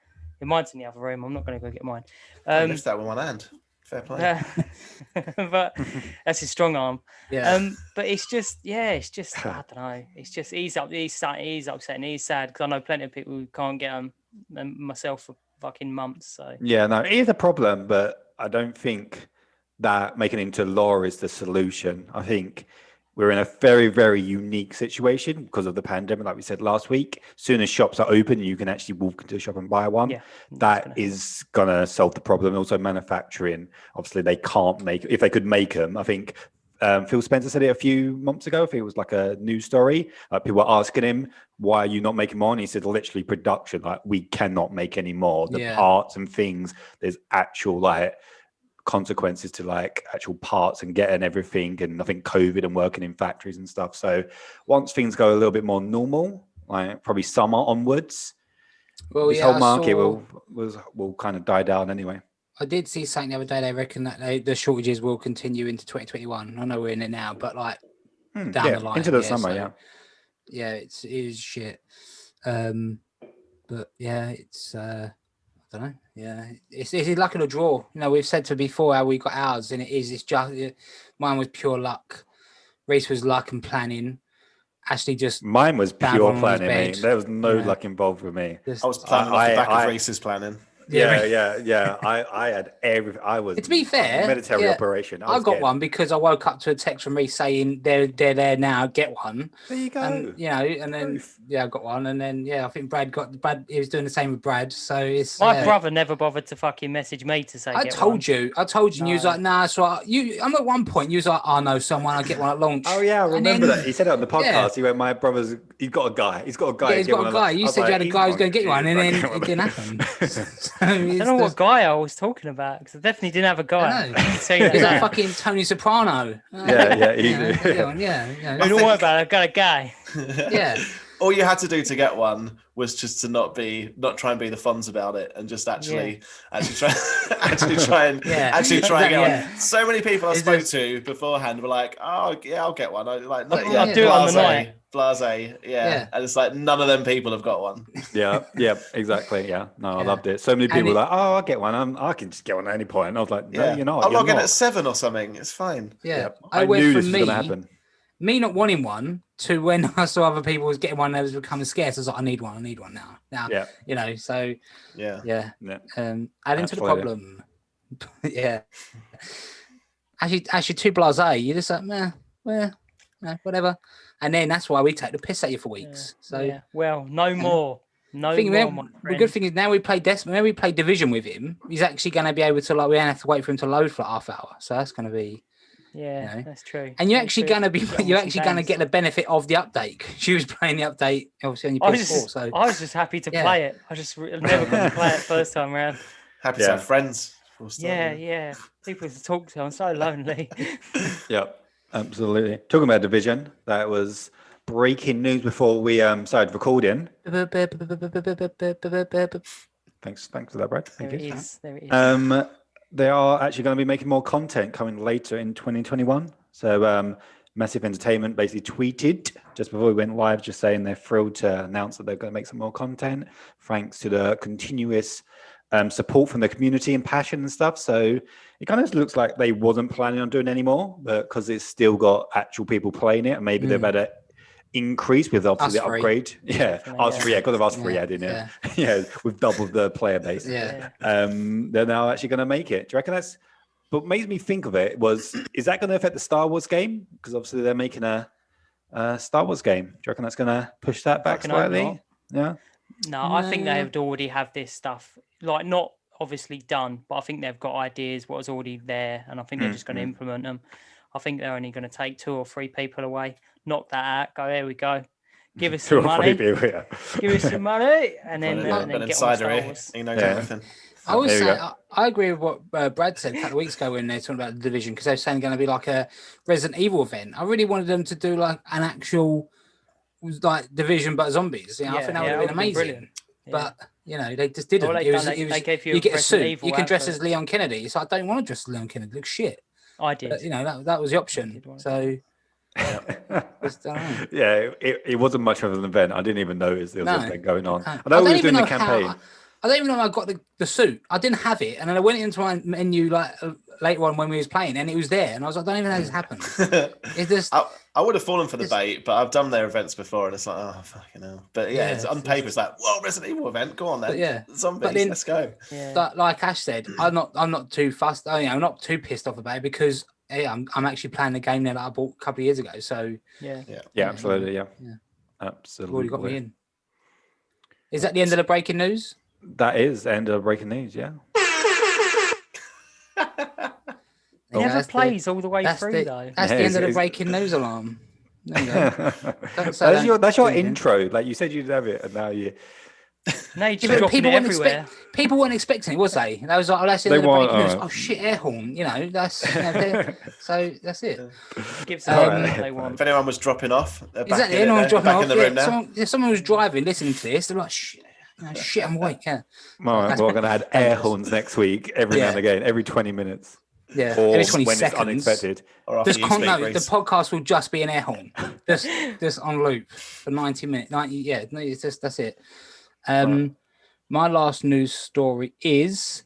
mine's in the other room. I'm not going to go get mine. I lift that with one hand. Fair play. But that's his strong arm. Yeah. But it's just I don't know. It's just he's upset and he's sad because I know plenty of people who can't get them, and myself for fucking months. So Yeah, no, it is a problem, but I don't think that making it into law is the solution. I think we're in a very, very unique situation because of the pandemic, like we said last week. Soon as shops are open, you can actually walk into a shop and buy one. Yeah, that is going to solve the problem. Also, manufacturing, obviously, they can't make, if they could make them, I think Phil Spencer said it a few months ago. I think it was like a news story. People were asking him, why are you not making more? And he said, literally, production, like, we cannot make any more. The parts and things, there's actual, like, consequences to like actual parts and getting everything, and I think COVID and working in factories and stuff. So once things go a little bit more normal, like probably summer onwards, this whole market will kind of die down anyway. I did see something the other day. They reckon that the shortages will continue into 2021. I know we're in it now, but like down the line into the summer, it is shit. But yeah, it's I don't know. Yeah, it's luck of the draw. You know, we've said to before how we got ours, and it's just mine was pure luck. Reece was luck and planning. Ashley just mine was pure planning. Mate. There was no luck involved with me. I was planning off the back of Reece's planning. Yeah. I had everything. I was. To be fair, military operation. I got one because I woke up to a text from Reece saying they're there now. Get one. There you go. And, and then I got one, and then I think Brad. He was doing the same with Brad. So it's my brother never bothered to fucking message me to say. I told you, and you was like, nah. So I'm at one point. You was like, I know someone. I get one at launch. Oh yeah, I remember that. He said it on the podcast. He went, my brother's. He's got a guy. He's got a guy. Yeah, he's got a guy. You said you had a guy who's going to get you one, and then it didn't happen. I don't know what guy I was talking about because I definitely didn't have a guy. Is that fucking Tony Soprano? Yeah. Don't worry about it. I've got a guy. Yeah. All you had to do to get one was just to not try and be the Fonz about it, and just actually try and get one. So many people I spoke to beforehand were like, "Oh yeah, I'll get one." I'll do it on the night. Blase, and it's like none of them people have got one. Yeah, exactly. Yeah, no, I loved it. So many people were like, "Oh, I'll get one. I can just get one at any point." And I was like, "No, you're not. I'm logging at 7 or something. It's fine." Yeah, I knew this was going to happen. Me not wanting one to when I saw other people was getting one that was becoming scarce. I was like, I need one now. So adding to the problem. Yeah. Actually too blasé. You're just like, whatever. And then that's why we take the piss at you for weeks. So well, no more. The good thing is now we play Division with him. He's actually going to be able to we don't have to wait for him to load for half hour. So that's going to be. Yeah, that's true. And you're actually going to get the benefit of the update. She was playing the update obviously on your PS4. I was just happy to play it. I just never got to play it first time around. Happy to have friends. Yeah. People to talk to. I'm so lonely. Yep, absolutely. Talking about Division, that was breaking news before we started recording. Thanks for that, Brad. Thank you. There it is. They are actually going to be making more content coming later in 2021. So Massive Entertainment basically tweeted just before we went live, just saying they're thrilled to announce that they're going to make some more content, thanks to the continuous support from the community and passion and stuff. So it kind of looks like they wasn't planning on doing any more, but because it's still got actual people playing it, and maybe they've had a increase with obviously the upgrade. Us three, because of us three adding it. Yeah, we've doubled the player base. Yeah. They're now actually going to make it. Do you reckon that's what made me think of it is that going to affect the Star Wars game? Because obviously they're making a Star Wars game. Do you reckon that's going to push that back slightly? Yeah. No, I think they would already have this stuff, like not obviously done, but I think they've got ideas what's already there, and I think they're just going to implement them. I think they're only going to take 2 or 3 people away, knock that out, go, there we go. give us some money. Give us some money, and then get on Star Wars. He knows everything. I always say I agree with what Brad said a couple of weeks ago when they're talking about the Division, because they were saying going to be like a Resident Evil event. I really wanted them to do like an actual like Division but zombies. I think that would have been amazing. But they just didn't. They gave you get a suit. You can dress as Leon Kennedy. So I don't want to dress as Leon Kennedy. It looks shit. I did. But, that was the option. So. It wasn't much of an event. I didn't even notice there was an event going on. I know we were doing the campaign. I don't even know I got the suit. I didn't have it, and then I went into my menu like later on when we was playing, and it was there, and I was like, I don't even know how this happened. It just I would have fallen for the bait, but I've done their events before, and it's like, oh fucking hell. But it's on paper, it's like, whoa, Resident Evil event, go on then. Zombies, let's go. But like Ash said, I'm not too fussed. I'm not too pissed off about it because I'm actually playing the game now that I bought a couple of years ago. So absolutely, absolutely. Already got me in. Is that the end of the breaking news? That is the end of breaking news, yeah. It never plays all the way through, though. That's the end of the breaking news alarm. There you go. That's your intro. Like you said you'd have it, and now you... No, you just dropping it everywhere. People weren't expecting it, was they? That was like, that's the end of the breaking news. Oh, shit, air horn. That's... so that's it. Gives them what they want. If anyone was dropping off... Exactly, anyone was dropping off. In the room now. Someone was driving, listening to this, they're like, shit, I'm awake, All right, we're going to add air horns next week, every now and again, every 20 minutes. Yeah, or every 20 when seconds. It's unexpected. The podcast will just be an air horn, just on loop for 90 minutes. That's it. My last news story is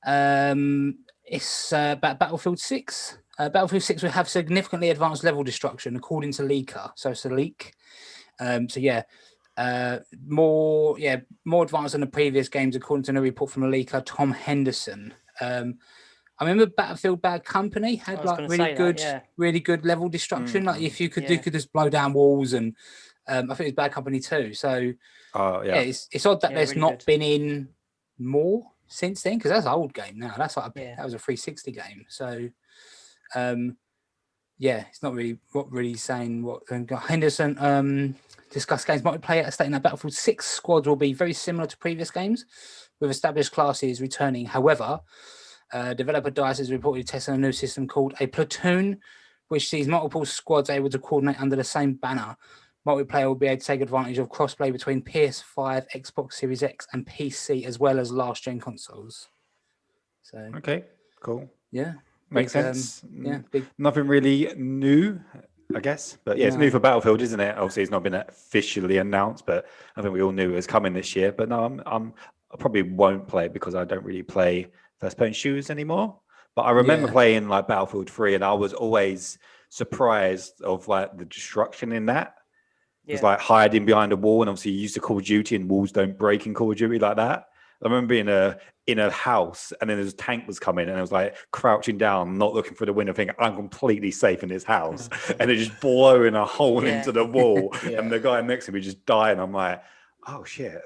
it's about Battlefield 6. Battlefield 6 will have significantly advanced level destruction, according to Leaker. So it's a leak. More advanced than the previous games, according to a report from a leaker, Tom Henderson. I remember Battlefield Bad Company had like really good level destruction. Like if you could just blow down walls, and I think it was Bad Company 2. So it's odd that there's really not been in more since then, because that's an old game now. That's like that was a 360 game. So it's not really saying what Henderson discussed games multiplayer, stating that Battlefield 6 squads will be very similar to previous games, with established classes returning. However, developer DICE is reportedly testing a new system called a platoon, which sees multiple squads able to coordinate under the same banner. Multiplayer will be able to take advantage of crossplay between PS5, Xbox Series X, and PC, as well as last-gen consoles. So okay, cool. Yeah, makes sense. Nothing really new, I guess, but it's new for Battlefield, isn't it? Obviously, it's not been officially announced, but I think we all knew it was coming this year. But no, I probably won't play it because I don't really play first-person shooters anymore. But I remember playing like Battlefield 3, and I was always surprised of like the destruction in that. It was like hiding behind a wall, and obviously you used to Call of Duty, and walls don't break in Call of Duty like that. I remember being in a house, and then this tank was coming, and I was like crouching down, not looking for the window, thinking I'm completely safe in this house, and it just blowing a hole into the wall, and the guy next to me just dying. I'm like, oh shit,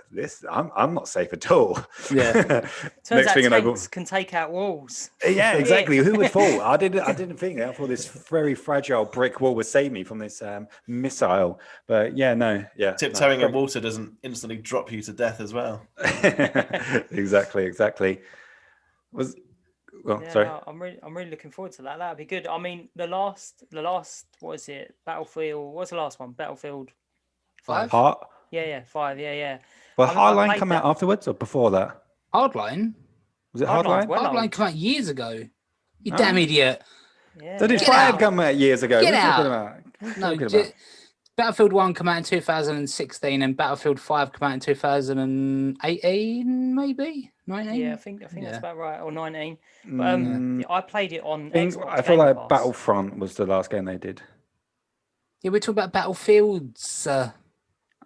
I'm not safe at all. Yeah. Turns out tanks can take out walls. Yeah, exactly. Who would fall? I didn't think that. I thought this very fragile brick wall would save me from this missile. But tiptoeing in water doesn't instantly drop you to death as well. Exactly. Sorry. No, I'm really looking forward to that. That'd be good. I mean, the last what is it? Battlefield. What's the last one? Battlefield 5. Heart. Yeah, 5. Yeah. Well, Hardline come out afterwards or before that? Hardline? Was it Hardline? Hardline came out years ago. You damn idiot. Yeah. So did 5 come out years ago? Get out. No, Battlefield 1 came out in 2016 and Battlefield 5 came out in 2018, maybe? 19? Yeah, I think that's about right, or 19. But I played it on Xbox. I feel like Pass. Battlefront was the last game they did. Yeah, we're talking about Battlefields.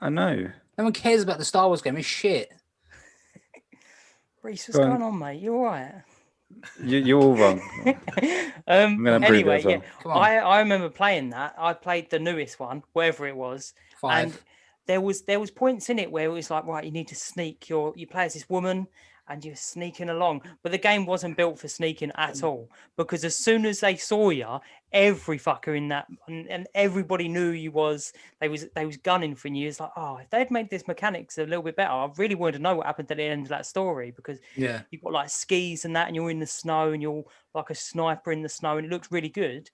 I know. No one cares about the Star Wars game. It's shit. Reese, what's going on, mate? You all right? You're all wrong. Anyway, I remember playing that. I played the newest one, wherever it was. 5. And there was points in it where it was like, right, you need to sneak. You play as this woman, and you're sneaking along. But the game wasn't built for sneaking at all, because as soon as they saw you, every fucker in that and everybody knew you was they was gunning for you. It's like, oh, if they'd made this mechanics a little bit better, I really wanted to know what happened at the end of that story, because you've got like skis and that, and you're in the snow, and you're like a sniper in the snow, and it looks really good.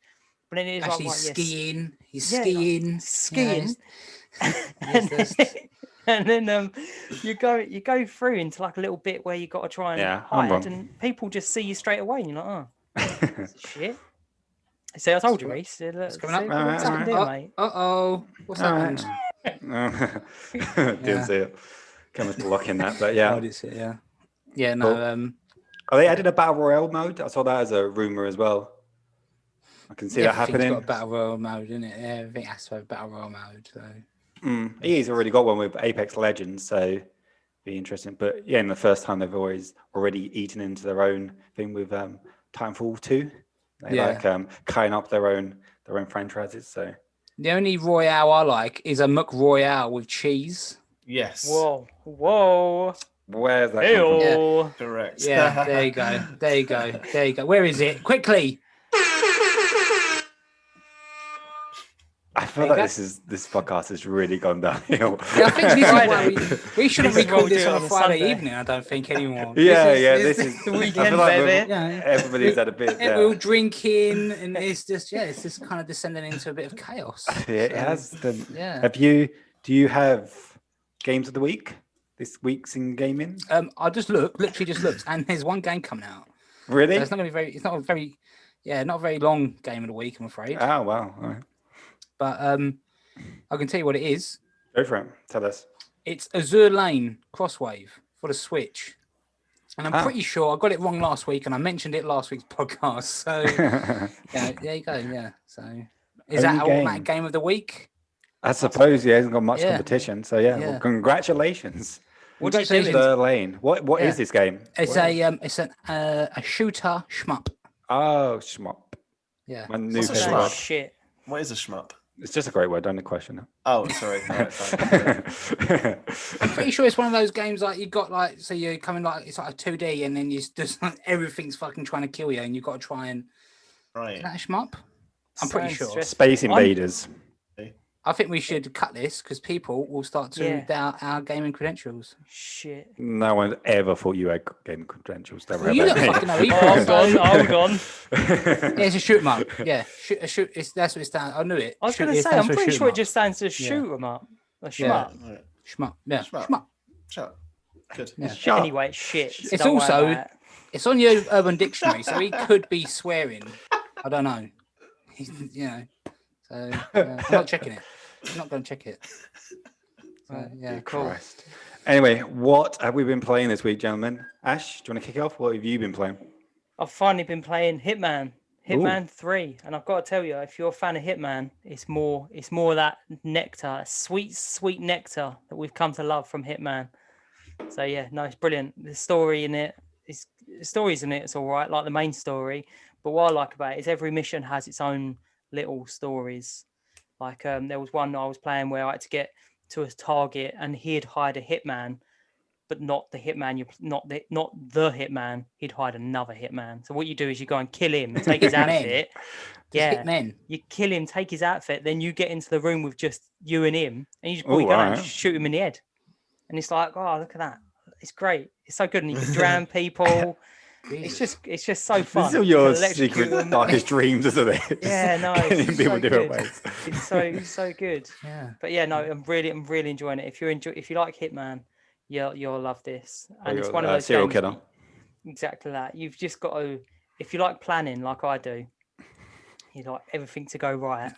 But then it is actually like, right, skiing. He's skiing. And then you go through into like a little bit where you got to try and hide, and people just see you straight away, and you're like, oh, shit. See, I told you, Reese. It's coming up. What's happened there, mate? What's happened? Didn't see it. Cameras blocking that, but yeah. I did see it, yeah. No. They added a battle royale mode. I saw that as a rumor as well. I can see that happening. Got a battle royale mode, isn't it? Yeah, I think it has to have a battle royale mode. So. EA's already got one with Apex Legends, so be interesting. But yeah, in the first time they've already eaten into their own thing with Titanfall 2. They like cutting up their own franchises. So the only royale I like is a McRoyale with cheese. Yes. Whoa. Where's that come from? Yeah. Correct. Yeah, there you go. Where is it? Quickly. I feel like this podcast has really gone downhill. Yeah, I think this is why we shouldn't record this on a Friday evening. I don't think anymore. This is the weekend, baby. Everybody's had a bit. We're all drinking, and it's just kind of descending into a bit of chaos. It has. Do you have games of the week? This week's in gaming? I literally just looked, and there's one game coming out. Really? So it's not going to be very. It's not a very, not a very long game of the week, I'm afraid. Oh wow! All right. But I can tell you what it is. Go for it. Tell us. It's Azure Lane Crosswave for the Switch. And I'm pretty sure I got it wrong last week, and I mentioned it last week's podcast. So, there you go. Yeah. So, is that automatic game of the week? I suppose, he hasn't got much competition. So, well, congratulations. What do you think? Azure Lane. What is this game? It's a shooter shmup. Oh, shmup. Yeah. My new favorite word. Shit. What is a shmup? It's just a great word. Don't question it. Oh, sorry. All right, fine. I'm pretty sure it's one of those games like you got like, so you're coming like, it's like a 2D, and then you just like, everything's fucking trying to kill you, and you've got to try and. Right. Is that a shmup? I'm pretty sure. Space Invaders. I think we should cut this because people will start to doubt our gaming credentials. Shit. No one ever thought you had gaming credentials. Well, you don't fucking know either. Hold on. It's a shoot 'em up. Yeah, shoot. That's what it stands. I knew it. I was going to say, I'm pretty sure it just stands to shoot 'em up. A shmup. Right. Shmup. Yeah. Shmup. Shut. Good. Yeah. Anyway, shit. It's also it's on your Urban Dictionary, so he could be swearing. I don't know. So I'm not checking it. I'm not going to check it. So, cool. Christ. Anyway, what have we been playing this week, gentlemen? Ash, do you want to kick off? What have you been playing? I've finally been playing Hitman 3, and I've got to tell you, if you're a fan of Hitman, it's more of that nectar, sweet nectar that we've come to love from Hitman. So it's brilliant. The story in it it's all right, like the main story. But what I like about it is every mission has its own little stories. Like there was one I was playing where I had to get to a target, and he'd hired a hitman, but not the hitman. Not the hitman. He'd hired another hitman. So what you do is you go and kill him, take his outfit. Hitmen. You kill him, take his outfit, then you get into the room with just you and him, and you just go out and shoot him in the head. And it's like, oh, look at that! It's great. It's so good, and you can drown people. It's just so fun. This is all your secret darkest dreams, isn't it? Yeah, no, it's so different ways. It's so good. Yeah. But I'm really enjoying it. If you like Hitman, you'll love this. And it's one of those serial games, killer. Exactly that. You've just got to, if you like planning like I do, you like everything to go right.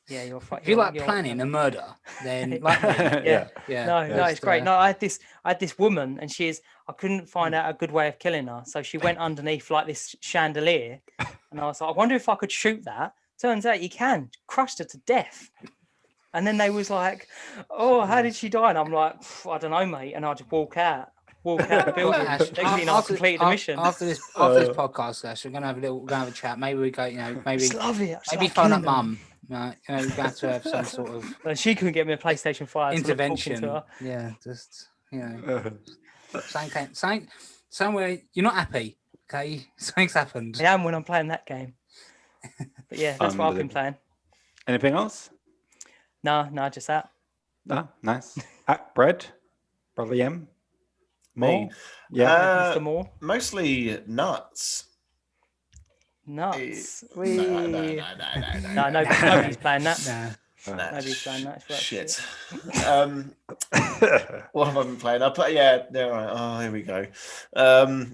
Yeah, if you like planning a murder, then like No, it's great. No, I had this woman, and I couldn't find out a good way of killing her, so she went underneath like this chandelier, and I was like, I wonder if I could shoot that. Turns out you can. Crushed her to death. And then they was like, oh, how did she die? And I'm like, I don't know, mate. And I just walk out the building. I've completed the mission. After this podcast, Ash, we're gonna have a chat. Maybe we go, maybe phone up mum. Right, we have to have some sort of. She couldn't get me a PlayStation 5 intervention. Yeah, just something somewhere you're not happy. Okay, something's happened. I am when I'm playing that game. But yeah, that's what I've been playing. Anything else? No, just that. No, nice. Brother M. More? Me? Mr. Moore. Mostly nuts. Nuts. No, No, nobody's playing that. Nah. Nobody's playing that. Shit. What have I been playing? Right. Oh, here we go.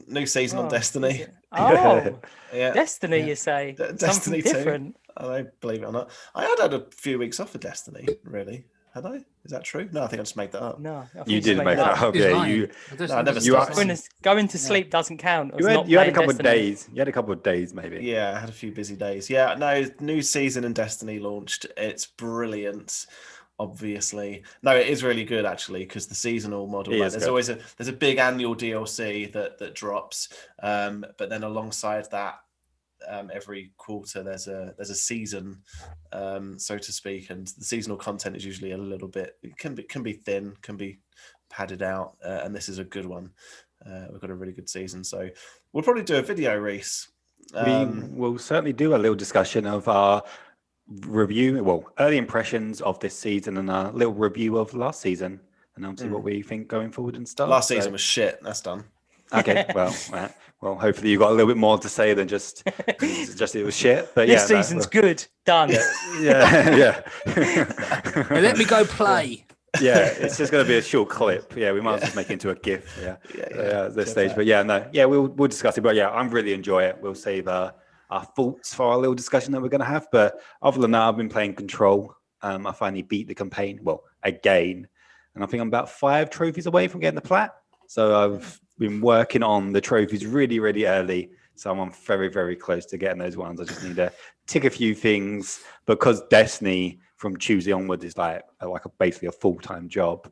New season on Destiny. Oh, Yeah. Destiny, you say? Destiny Something 2. different. I don't believe it or not. I had a few weeks off of Destiny, really. Had I? Is that true? No, I think I just made that up. No, You did make that up. Yeah, you. No, I never Going to sleep doesn't count. You had a couple of days. You had a couple of days, maybe. Yeah, I had a few busy days. Yeah, no, new season in Destiny launched. It's brilliant. Obviously, no, it is really good actually because the seasonal model. Like, there's a big annual DLC that drops, but then alongside that, every quarter there's a season, so to speak, and the seasonal content is usually a little bit. It can be thin, can be padded out, and this is a good one. We've got a really good season, so we'll probably do a video, Reese. We will certainly do a little discussion of our review, early impressions of this season and a little review of last season, and obviously what we think going forward and stuff. Last season was shit. That's done. Okay, well, hopefully you got a little bit more to say than just it was shit. But this season's good. Done. Yeah. Let me go play. Yeah, it's just going to be a short clip. Yeah, we might as well just make it into a GIF. Yeah, at this stage. But we'll discuss it. But yeah, I'm really enjoy it. We'll save our thoughts for our little discussion that we're going to have. But other than that, I've been playing Control. I finally beat the campaign, again. And I think I'm about 5 trophies away from getting the plat. So I've been working on the trophies really, really early. So I'm very, very close to getting those ones. I just need to tick a few things because Destiny from Tuesday onwards is basically a full-time job.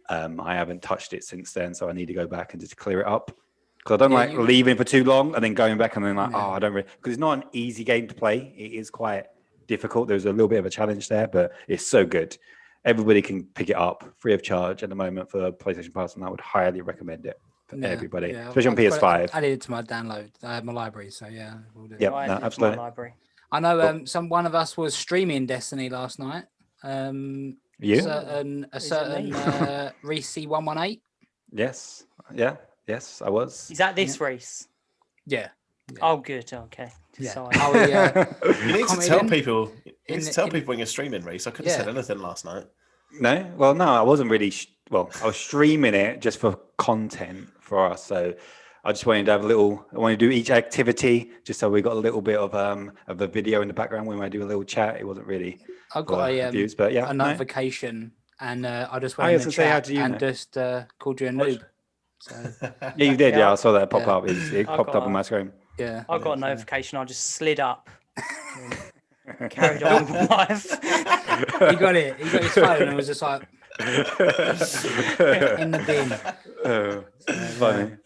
I haven't touched it since then. So I need to go back and just clear it up. Because I don't leaving for too long and then going back and then I don't really, because it's not an easy game to play. It is quite difficult. There's a little bit of a challenge there, but it's so good. Everybody can pick it up free of charge at the moment for PlayStation Plus, and I would highly recommend it for everybody, especially on PS5. I added it to my download, my library, so yeah. We'll do yeah, no, absolutely. I know one of us was streaming Destiny last night. You? A certain Reese 118. Yes. Yeah. Yes, I was. Is that this Reese? Yeah. Oh, good. Okay. Yeah. You need to tell people. You need to tell people when you're streaming, Reese. I couldn't have said anything last night. No, well, no, I wasn't really. I was streaming it just for content for us. So I just wanted to have I wanted to do each activity just so we got a little bit of a video in the background when I do a little chat. It wasn't really. I got views, but a notification, and I just went in the chat and just called you a noob. So. Yeah, you did. Yeah, I saw that pop up. It popped up on my screen. Yeah, I got a notification. I just slid up. Carried on with life. He got it. He got his phone and was just like in the bin.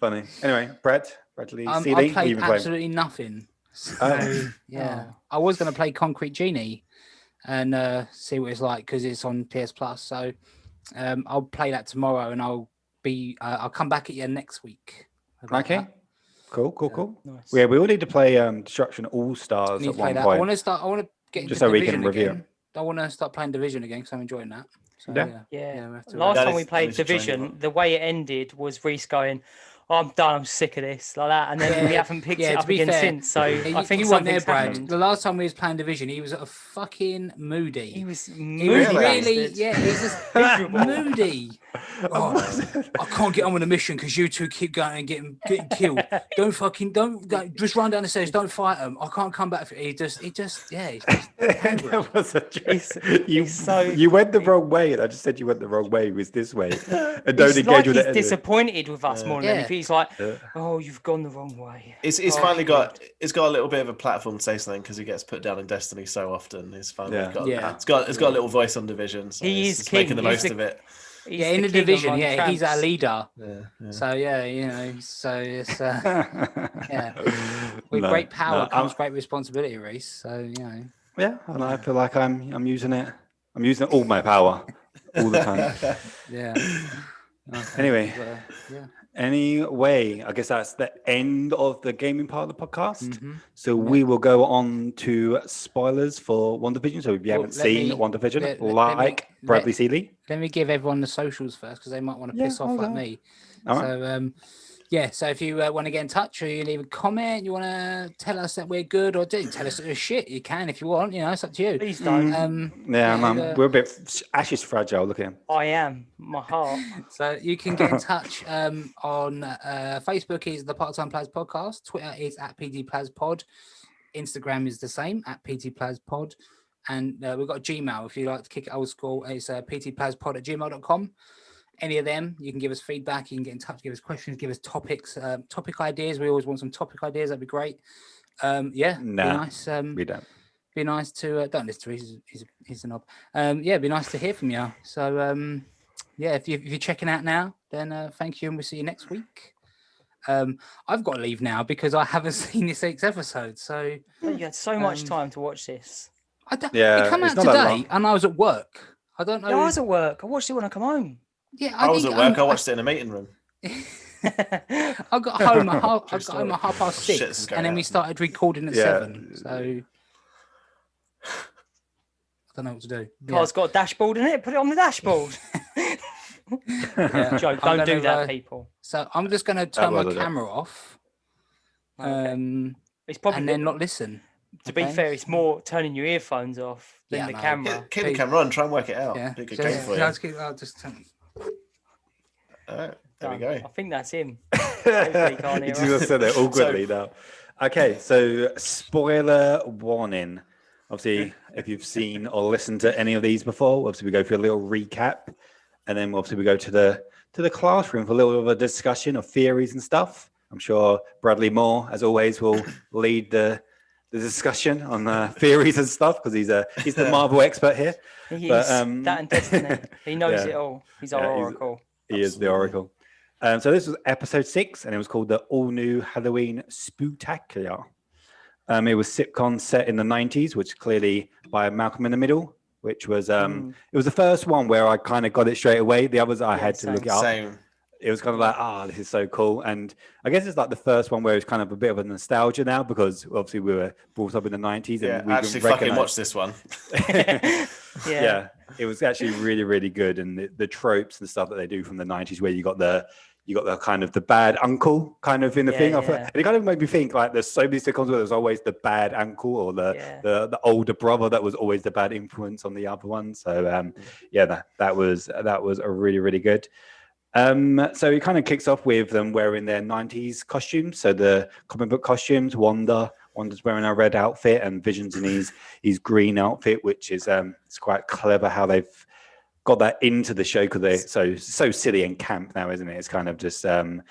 Funny. Anyway, Bradley, CD. I played absolutely nothing. So, I was going to play Concrete Genie and see what it's like because it's on PS Plus. So I'll play that tomorrow and I'll come back at you next week. Okay. That. Cool. Nice. Yeah, we all need to play Destruction All Stars at one point. I want to get into just so we Division can review. Again. I want to start playing Division again because I'm enjoying that. So, yeah. Last time we played Division, the way it ended was Reese going, I'm done. I'm sick of this, like that, and then we haven't picked it up again since. So I think you weren't there, Brad. The last time we was playing Division, he was fucking moody. He was moody. He was really, he was just moody. I can't get on with the mission because you two keep going and getting killed. Don't just run down the stairs. Don't fight them. I can't come back. He's just That was a joke. You went the wrong way, and I just said you went the wrong way. It was this way, and don't engage with it. He's disappointed with us more than anything. He's like, oh, you've gone the wrong way. It's finally got a little bit of a platform to say something because he gets put down in Destiny so often. It's finally it's got a little voice on Division. So he's making the most of it. In the Division, he's our leader. So so it's with great power comes great responsibility, Reese. So yeah, and I feel like I'm using it. I'm using all my power all the time. Yeah. Anyway, Anyway, I guess that's the end of the gaming part of the podcast. Mhm. So we will go on to spoilers for Wandavision. So if you Well, haven't seen Wandavision, let like me- Bradley Seeley. Let me give everyone the socials first because they might want to piss off like me. All right. So so if you want to get in touch or you leave a comment, you want to tell us that we're good or tell us that we're shit, you can if you want. It's up to you. Please don't. We're a bit Ash is fragile. Look at him. I am. My heart. So you can get in touch on Facebook is the Part-Time Players Podcast. Twitter is at PTPlayerspod. Instagram is the same at PTPlayerspod. And we've got a Gmail if you like to kick it old school. It's ptplayerspod@gmail.com. Any of them, you can give us feedback. You can get in touch, give us questions, give us topics, topic ideas. We always want some topic ideas. That'd be great. Be nice. We don't. Be nice to don't listen to. He's a knob. Be nice to hear from you. So if you're checking out now, then thank you, and we'll see you next week. I've got to leave now because I haven't seen this week's episode. So you had so much time to watch this. It came out today, and I was at work. I don't know. Yeah, I was at work. I watched it when I come home. Yeah, I was at work. I watched it in a meeting room. I got home at 6:30, and then we started recording at 7. So I don't know what to do. Car's got a dashboard in it. Put it on the dashboard. Joke. Don't do that, people. So I'm just going to turn my camera off. It's probably and then not listen. To be fair, it's more turning your earphones off than the camera. Keep the camera on. Try and work it out. Yeah. Be a good game for you. I'll just turn. All right, there we go. I think that's him. Hopefully he can't hear You just said it awkwardly now. Okay, so spoiler warning. Obviously, if you've seen or listened to any of these before, obviously we go through a little recap, and then obviously we go to the classroom for a little bit of a discussion of theories and stuff. I'm sure Bradley Moore, as always, will lead the discussion on theories and stuff because he's the Marvel expert here. He is that and Destiny. He knows it all. He's our oracle. He is the oracle. So this was episode 6, and it was called the All New Halloween Spooktacular. It was sitcom set in the 90s, which clearly by Malcolm in the Middle, which was it was the first one where I kind of got it straight away. The others I had to look it up. Same. It was kind of like, this is so cool. And I guess it's like the first one where it's kind of a bit of a nostalgia now because obviously we were brought up in the 90s. Yeah, and we actually fucking watch this one. Yeah, it was actually really, really good. And the tropes and stuff that they do from the 90s where you got the kind of the bad uncle kind of in the thing. And it kind of made me think like there's so many sitcoms where there's always the bad uncle or the older brother that was always the bad influence on the other one. So that was a really, really good. So it kind of kicks off with them wearing their 90s costumes. So the comic book costumes, Wanda's wearing a red outfit and Vision's in his green outfit, which is it's quite clever how they've got that into the show because they're so silly and camp now, isn't it? It's kind of just you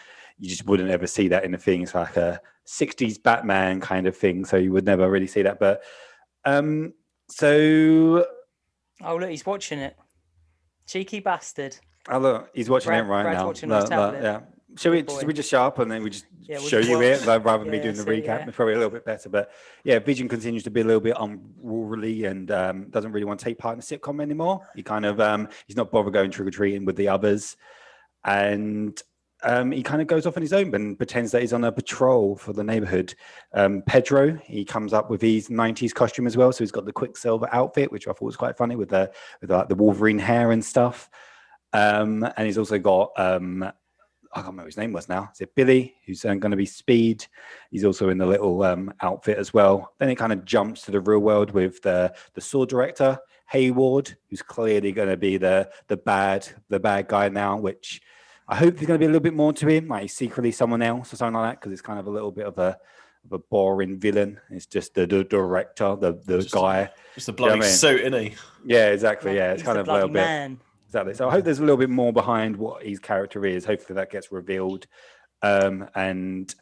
just wouldn't ever see that in a thing. It's like a 60s Batman kind of thing, so you would never really see that. But oh look, he's watching it. Cheeky bastard. Oh look, he's watching it right now. Watching his tablet. Yeah. Should we just show up and then we just show you it rather than me doing the recap? It's probably a little bit better. But yeah, Vision continues to be a little bit unruly and doesn't really want to take part in the sitcom anymore. He kind of he's not bothered going trick or treating with the others, and he kind of goes off on his own and pretends that he's on a patrol for the neighborhood. Pedro, he comes up with his 90s costume as well, so he's got the Quicksilver outfit, which I thought was quite funny with the Wolverine hair and stuff. And he's also got I can't remember what his name was now. Is it Billy, who's going to be Speed? He's also in the little outfit as well. Then it kind of jumps to the real world with the sword director, Hayward, who's clearly going to be the bad guy now, which I hope there's going to be a little bit more to him, like he's secretly someone else or something like that, because it's kind of a little bit of a boring villain. It's just the director, the guy. Just a bloody suit, isn't he? Yeah, exactly. Yeah, it's kind of a little bit. Exactly. So I hope there's a little bit more behind what his character is. Hopefully that gets revealed. And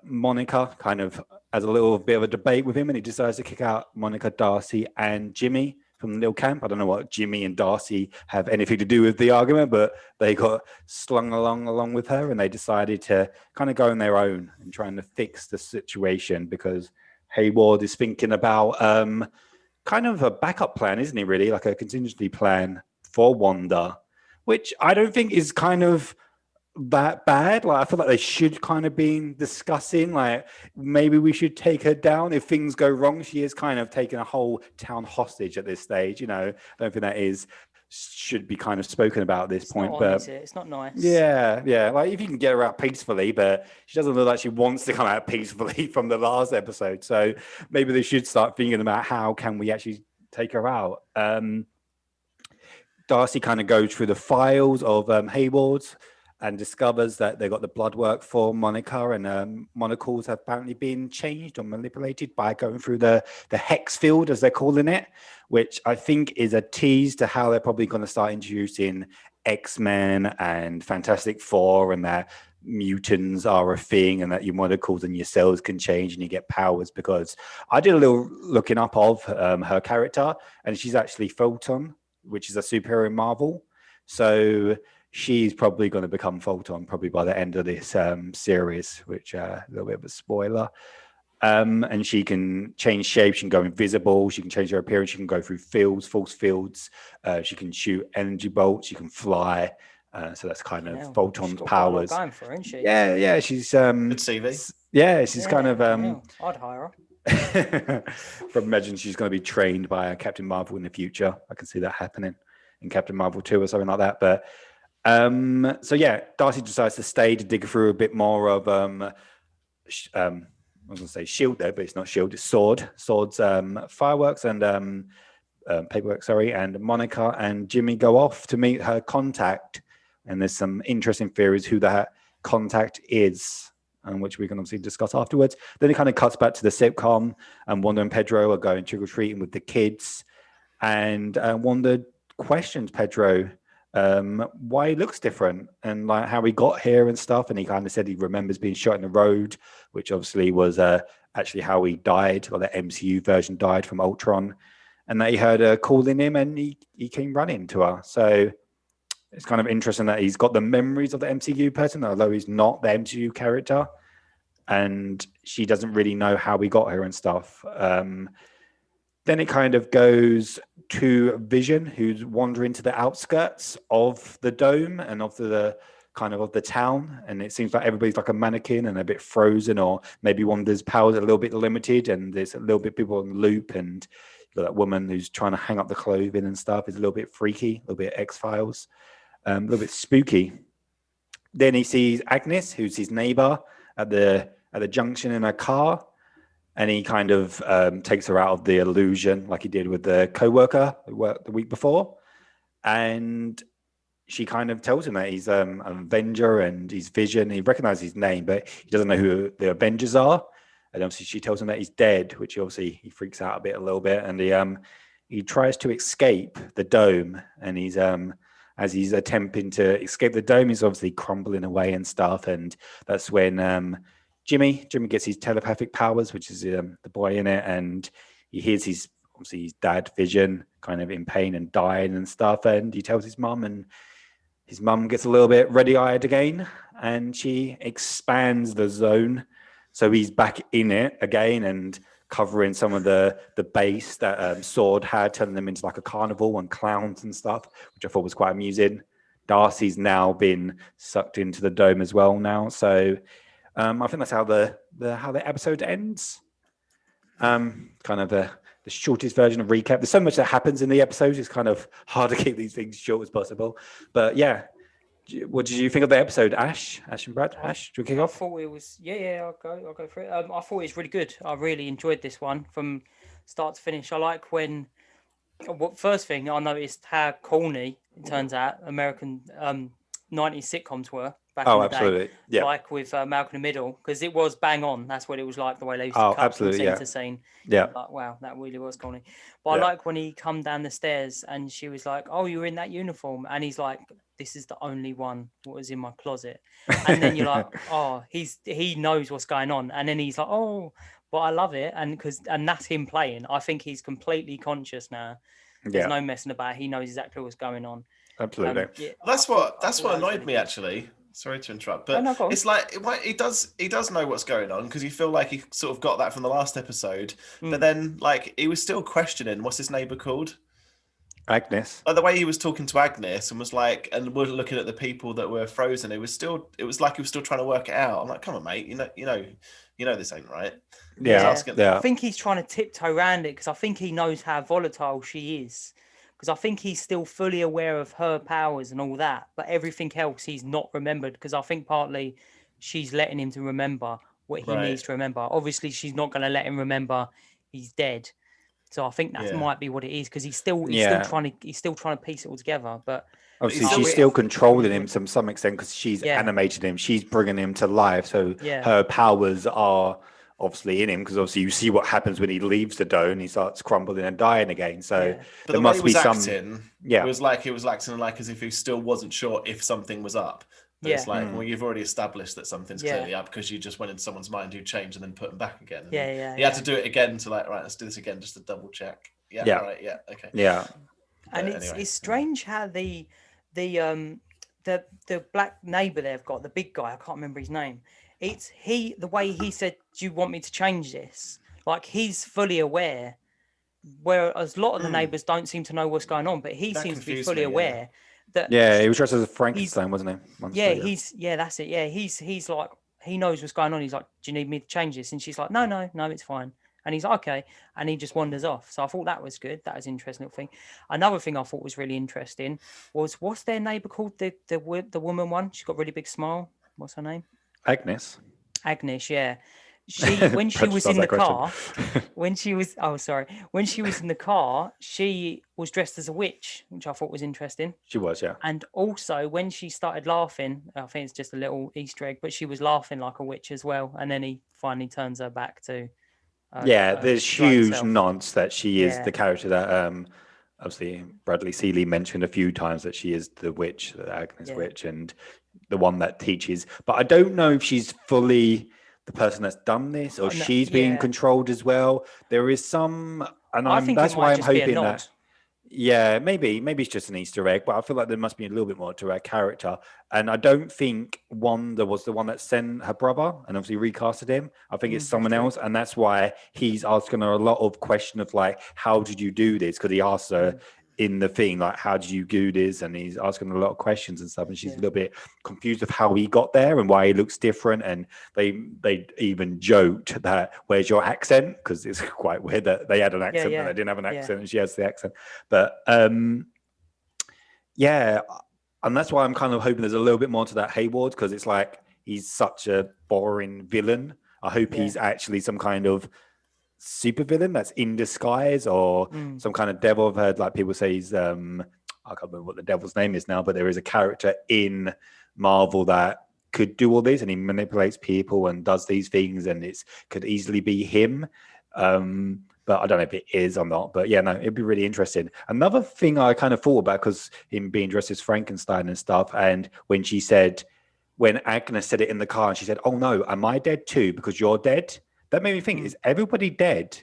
Monica kind of has a little bit of a debate with him, and he decides to kick out Monica, Darcy, and Jimmy from the little camp. I don't know what Jimmy and Darcy have anything to do with the argument, but they got slung along with her, and they decided to kind of go on their own and trying to fix the situation because Hayward is thinking about kind of a backup plan, isn't he? Really, like a contingency plan for Wanda, which I don't think is kind of that bad. Like I feel like they should kind of been discussing like maybe we should take her down if things go wrong. She is kind of taking a whole town hostage at this stage. You know, I don't think that should be kind of spoken about at this point. Not on, but is it? It's not nice. Yeah. Like if you can get her out peacefully, but she doesn't look like she wants to come out peacefully from the last episode. So maybe they should start thinking about how can we actually take her out. Darcy kind of goes through the files of Hayward's and discovers that they got the blood work for Monica, and monocles have apparently been changed or manipulated by going through the hex field, as they're calling it, which I think is a tease to how they're probably going to start introducing X-Men and Fantastic Four, and that mutants are a thing, and that your monocles and your cells can change and you get powers. Because I did a little looking up of her character, and she's actually Photon, which is a superhero in Marvel. So she's probably going to become Photon probably by the end of this series, which a little bit of a spoiler. And she can change shape. She can go invisible. She can change her appearance. She can go through fields, false fields. She can shoot energy bolts. She can fly. So that's kind of Photon's powers. Going for, isn't she? Yeah. She's good CV. Yeah, she's kind of. I'd hire her. From imagine she's going to be trained by Captain Marvel in the future. I can see that happening in Captain Marvel 2 or something like that. But so yeah, Darcy decides to stay to dig through a bit more of I was going to say shield there, but it's not shield, it's Sword's fireworks and paperwork, sorry. And Monica and Jimmy go off to meet her contact, and there's some interesting theories who that contact is, which we can obviously discuss afterwards. Then it kind of cuts back to the sitcom, and Wanda and Pedro are going trick-or-treating with the kids, and Wanda questions Pedro why he looks different and like how he got here and stuff, and he kind of said he remembers being shot in the road, which obviously was actually how he died, or the MCU version died from Ultron, and that he heard her calling him and he came running to her. So it's kind of interesting that he's got the memories of the MCU person, although he's not the MCU character, and she doesn't really know how he got here and stuff. Then it kind of goes to Vision, who's wandering to the outskirts of the dome and of the kind of the town. And it seems like everybody's like a mannequin and a bit frozen, or maybe Wanda's powers are a little bit limited and there's a little bit people on loop. And that woman who's trying to hang up the clothing and stuff is a little bit freaky, a little bit X-Files, a little bit spooky. Then he sees Agnes, who's his neighbor, at the junction in her car. And he kind of takes her out of the illusion like he did with the co-worker who worked the week before. And she kind of tells him that he's an Avenger and he's Vision. He recognizes his name, but he doesn't know who the Avengers are. And obviously she tells him that he's dead, which obviously he freaks out a little bit. And he tries to escape the dome. And he's as he's attempting to escape the dome, he's obviously crumbling away and stuff. And that's when Jimmy gets his telepathic powers, which is the boy in it, and he hears his dad Vision kind of in pain and dying and stuff, and he tells his mum, and his mum gets a little bit ready-eyed again, and she expands the zone, so he's back in it again and covering some of the base that Sword had, turning them into like a carnival and clowns and stuff, which I thought was quite amusing. Darcy's now been sucked into the dome as well now, so. I think that's how the episode ends. Kind of the shortest version of recap. There's so much that happens in the episodes. It's kind of hard to keep these things short as possible. But yeah, what did you think of the episode, Ash and Brad? Ash, do you kick off? I thought it was I'll go for it. I thought it was really good. I really enjoyed this one from start to finish. I like when. First thing I noticed how corny it turns out American 90s sitcoms were. Back in the absolutely. Day, yeah. Like with Malcolm in the Middle, because it was bang on. That's what it was like, the way they used to cut from scene to scene. Yeah. Like, wow, that really was corny. But I like when he come down the stairs and she was like, "Oh, you were in that uniform," and he's like, "This is the only one that was in my closet." And then you're like, "Oh, he knows what's going on," and then he's like, "Oh, but I love it," and that's him playing. I think he's completely conscious now. There's no messing about. He knows exactly what's going on. Absolutely. That's what annoyed me actually. Sorry to interrupt, but it's like he does know what's going on, because you feel like he sort of got that from the last episode. But then, like, he was still questioning what's his neighbor called. Agnes. Like the way he was talking to Agnes and was like, and we're looking at the people that were frozen. It was like he was still trying to work it out. I'm like, come on, mate, you know this ain't right. Yeah. I think he's trying to tiptoe around it because I think he knows how volatile she is. Because I think he's still fully aware of her powers and all that, but everything else he's not remembered. Because I think partly she's letting him to remember what he needs to remember. Obviously, she's not going to let him remember he's dead. So I think that might be what it is because he's still trying to piece it all together. But obviously, she's still controlling him to some extent because she's animated him. She's bringing him to life. So her powers are obviously in him because obviously you see what happens when he leaves the dome. He starts crumbling and dying again. So but there must be some. It was like he was acting like as if he still wasn't sure if something was up. But it's like, well, you've already established that something's clearly up because you just went into someone's mind who changed and then put them back again. And he had to do it again to like, right, let's do this again just to double check. Okay. Yeah. And it's strange how the black neighbor they've got, the big guy, I can't remember his name. It's the way he said, "Do you want me to change this?" Like he's fully aware, whereas a lot of the neighbors don't seem to know what's going on, but he seems to be fully aware. He was dressed as a Frankenstein, wasn't he? That's it. Yeah, he's like, he knows what's going on. He's like, "Do you need me to change this?" And she's like, No, it's fine. And he's like, "Okay," and he just wanders off. So I thought that was good. That was an interesting little thing. Another thing I thought was really interesting was, what's their neighbor called? The woman one. She's got a really big smile. What's her name? Agnes, yeah. When she was in the car, when she was in the car, she was dressed as a witch, which I thought was interesting. She was, yeah. And also when she started laughing, I think it's just a little Easter egg, but she was laughing like a witch as well. And then he finally turns her back to. There's huge nods that she is the character that obviously Bradley Seeley mentioned a few times that she is the witch, the Agnes witch, and the one that teaches. But I don't know if she's fully the person that's done this or she's being controlled as well. There is some, and that's why I'm hoping that. Yeah, maybe it's just an Easter egg, but I feel like there must be a little bit more to her character. And I don't think Wanda was the one that sent her brother and obviously recasted him. I think it's someone else, and that's why he's asking her a lot of question of like, how did you do this? Because he asked her in the thing, like, how did you do this? And he's asking a lot of questions and stuff, and she's a little bit confused of how he got there and why he looks different. And they even joked that, where's your accent? Because it's quite weird that they had an accent and they didn't have an accent and she has the accent. But and that's why I'm kind of hoping there's a little bit more to that Hayward, because it's like he's such a boring villain. I hope he's actually some kind of super villain that's in disguise or some kind of devil. I've heard like people say he's I can't remember what the devil's name is now, but there is a character in Marvel that could do all this and he manipulates people and does these things, and it could easily be him. But I don't know if it is or not. But it'd be really interesting. Another thing I kind of thought about, because him being dressed as Frankenstein and stuff, and when Agnes said it in the car and she said, "Oh no, am I dead too because you're dead?" That made me think, is everybody dead?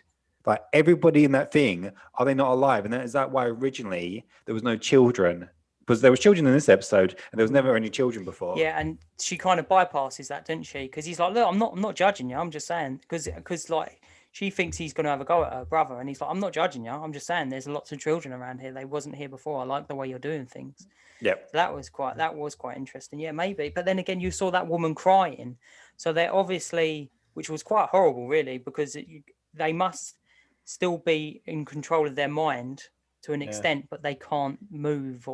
Like everybody in that thing, are they not alive? And is that why originally there was no children? Because there was children in this episode and there was never any children before. Yeah, and she kind of bypasses that, doesn't she? Because he's like, "Look, I'm not judging you. I'm just saying," because like she thinks he's going to have a go at her brother, and he's like, "I'm not judging you. I'm just saying there's lots of children around here. They wasn't here before. I like the way you're doing things." Yep. So that was quite interesting. Yeah, maybe. But then again, you saw that woman crying, so they're obviously, which was quite horrible, really, because they must still be in control of their mind to an extent, but they can't move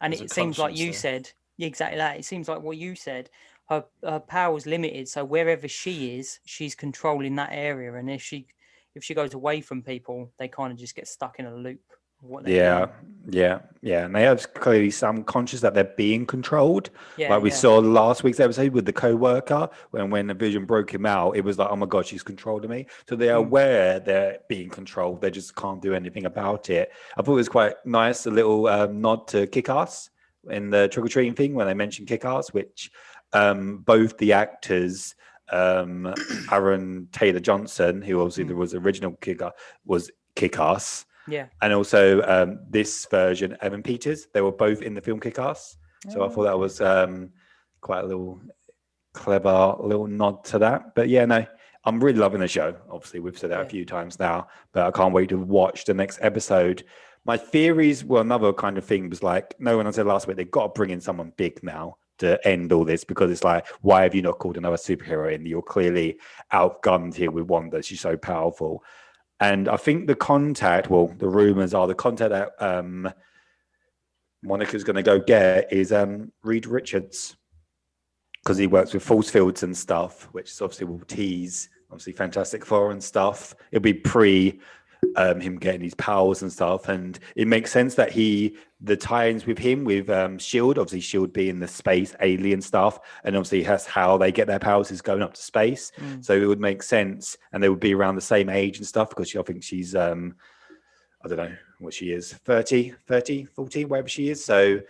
and it seems like you said exactly that. It seems like what you said. Her power's limited, so wherever she is, she's controlling that area. And if she goes away from people, they kind of just get stuck in a loop of what they're doing. And they have clearly some conscious that they're being controlled. Like we saw last week's episode with the co-worker, when the Vision broke him out, it was like, oh my god, she's controlling me. So they're aware they're being controlled, they just can't do anything about it. I thought it was quite nice, a little nod to Kick-Ass in the trick-or-treating thing when they mentioned Kick-Ass, which both the actors, Aaron Taylor Johnson, who obviously was the original was Kick-Ass, and also this version, Evan Peters, they were both in the film Kick-Ass. So I thought that was quite a little clever little nod to that. But I'm really loving the show. Obviously, we've said that a few times now, but I can't wait to watch the next episode. My theories were another kind of thing was like, no one I said last week, they've got to bring in someone big now to end all this, because it's like, why have you not called another superhero in? You're clearly outgunned here with Wanda. She's so powerful. And I think the rumors are the contact that Monica's going to go get is Reed Richards, because he works with force fields and stuff, which obviously will tease obviously Fantastic Four and stuff. It'll be pre him getting his powers and stuff, and it makes sense that the tie-ins with him with Shield, obviously Shield being the space alien stuff, and obviously has how they get their powers is going up to space. So it would make sense, and they would be around the same age and stuff, because I think she's I don't know what she is, 30, 40, whatever she is. So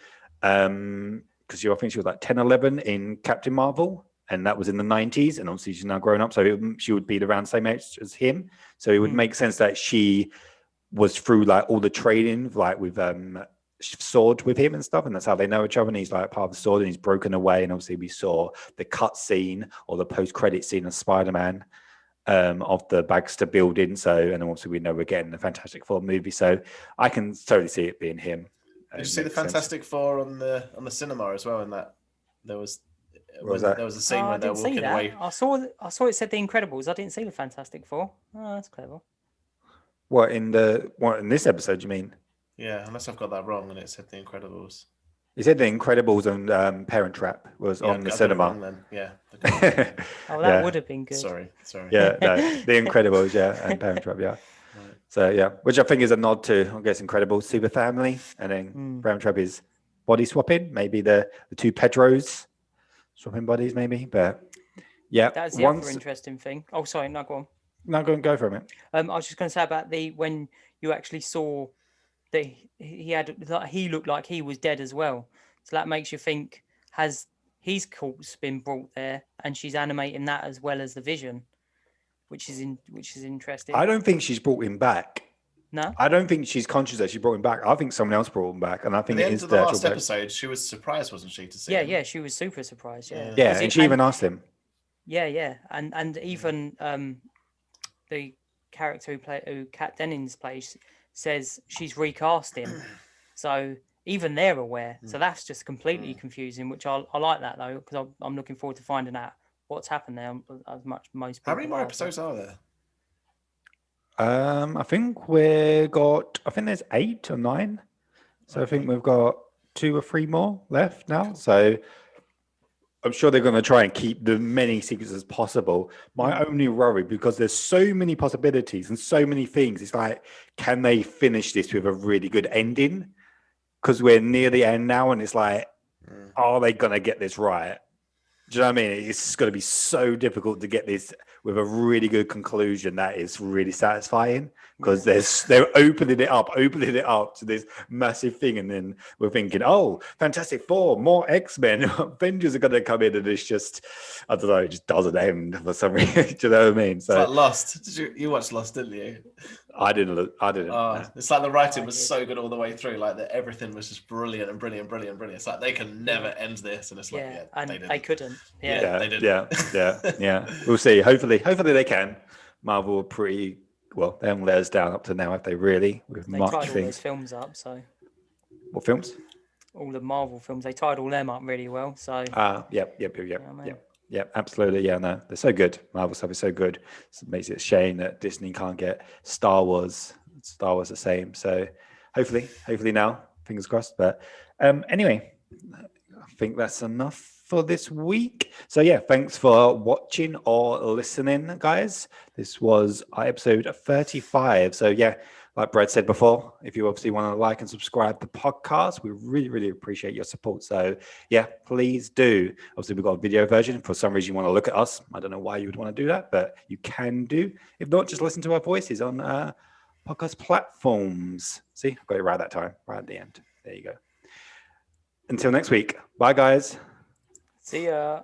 because I think she was like 10, 11 in Captain Marvel, and that was in the 90s, and obviously she's now grown up, so she would be around the same age as him. So it would make sense that she was through like all the training, like with Sword with him and stuff, and that's how they know each other. And he's like part of the Sword, and he's broken away. And obviously we saw the cut scene or the post-credit scene of Spider-Man of the Baxter building. So, and obviously we know we're getting the Fantastic Four movie. So I can totally see it being him. Did you see the Fantastic Four on the cinema as well? In that there was a scene where they're walking away. I saw it said The Incredibles. I didn't see the Fantastic Four. Oh, that's clever. What in this episode? You mean? Yeah, unless I've got that wrong, and it said The Incredibles. He said The Incredibles and Parent Trap was on the cinema. Wrong, then. Yeah. That would have been good. Sorry. Yeah, no, The Incredibles, and Parent Trap, yeah. Right. So yeah, which I think is a nod to, I guess, Incredibles, Super Family, and then Parent Trap is body swapping. Maybe the two Pedros swapping bodies, maybe. But yeah, that's the other interesting thing. Oh, sorry, no, go on. No, go for a minute. I was just going to say about when you actually saw that he looked like he was dead as well. So that makes you think, has his corpse been brought there, and she's animating that as well as the Vision, which is interesting. I don't think she's brought him back. No, I don't think she's conscious that she brought him back. I think someone else brought him back, and I think at it the is end of the last episode. She was surprised, wasn't she, to see him? Yeah, she was super surprised. Yeah, and she even asked him. Yeah, and even the character who Kat Dennings plays says she's recast him, so even they're aware. So that's just completely confusing, which I like that though, because I'm looking forward to finding out what's happened there. As much most people. How many more episodes are there? I think there's 8 or 9. So I think we've got 2 or 3 more left now. So I'm sure they're going to try and keep the many secrets as possible. My only worry, because there's so many possibilities and so many things, it's like, can they finish this with a really good ending? Because we're near the end now, and it's like, are they going to get this right? Do you know what I mean? It's going to be so difficult to get this with a really good conclusion that is really satisfying, because they're opening it up to this massive thing, and then we're thinking, oh, Fantastic Four, more X-Men, Avengers are going to come in, and it's just, I don't know, it just doesn't end for some reason. Do you know what I mean? So it's like Lost. Did you watch Lost, didn't you? I didn't. No. It's like the writing was so good all the way through, like that everything was just brilliant. It's like they can never end this, and it's like, they couldn't. They did. Yeah. We'll see. Hopefully they can. Marvel are pretty well. They haven't let us down up to now, have they? Really? With they much tied all things. those films up. So what films? All the Marvel films. They tied all them up really well. So Yep. Yeah, absolutely. Yeah, no, they're so good. Marvel stuff is so good. So it makes it a shame that Disney can't get Star Wars the same. So hopefully now, fingers crossed. But anyway, I think that's enough for this week. So yeah, thanks for watching or listening, guys. This was episode 35. So yeah, like Brad said before, if you obviously want to like and subscribe to the podcast, we really, really appreciate your support. So yeah, please do. Obviously, we've got a video version. For some reason, you want to look at us. I don't know why you would want to do that, but you can do. If not, just listen to our voices on podcast platforms. See, I got it right that time, right at the end. There you go. Until next week. Bye, guys. See ya.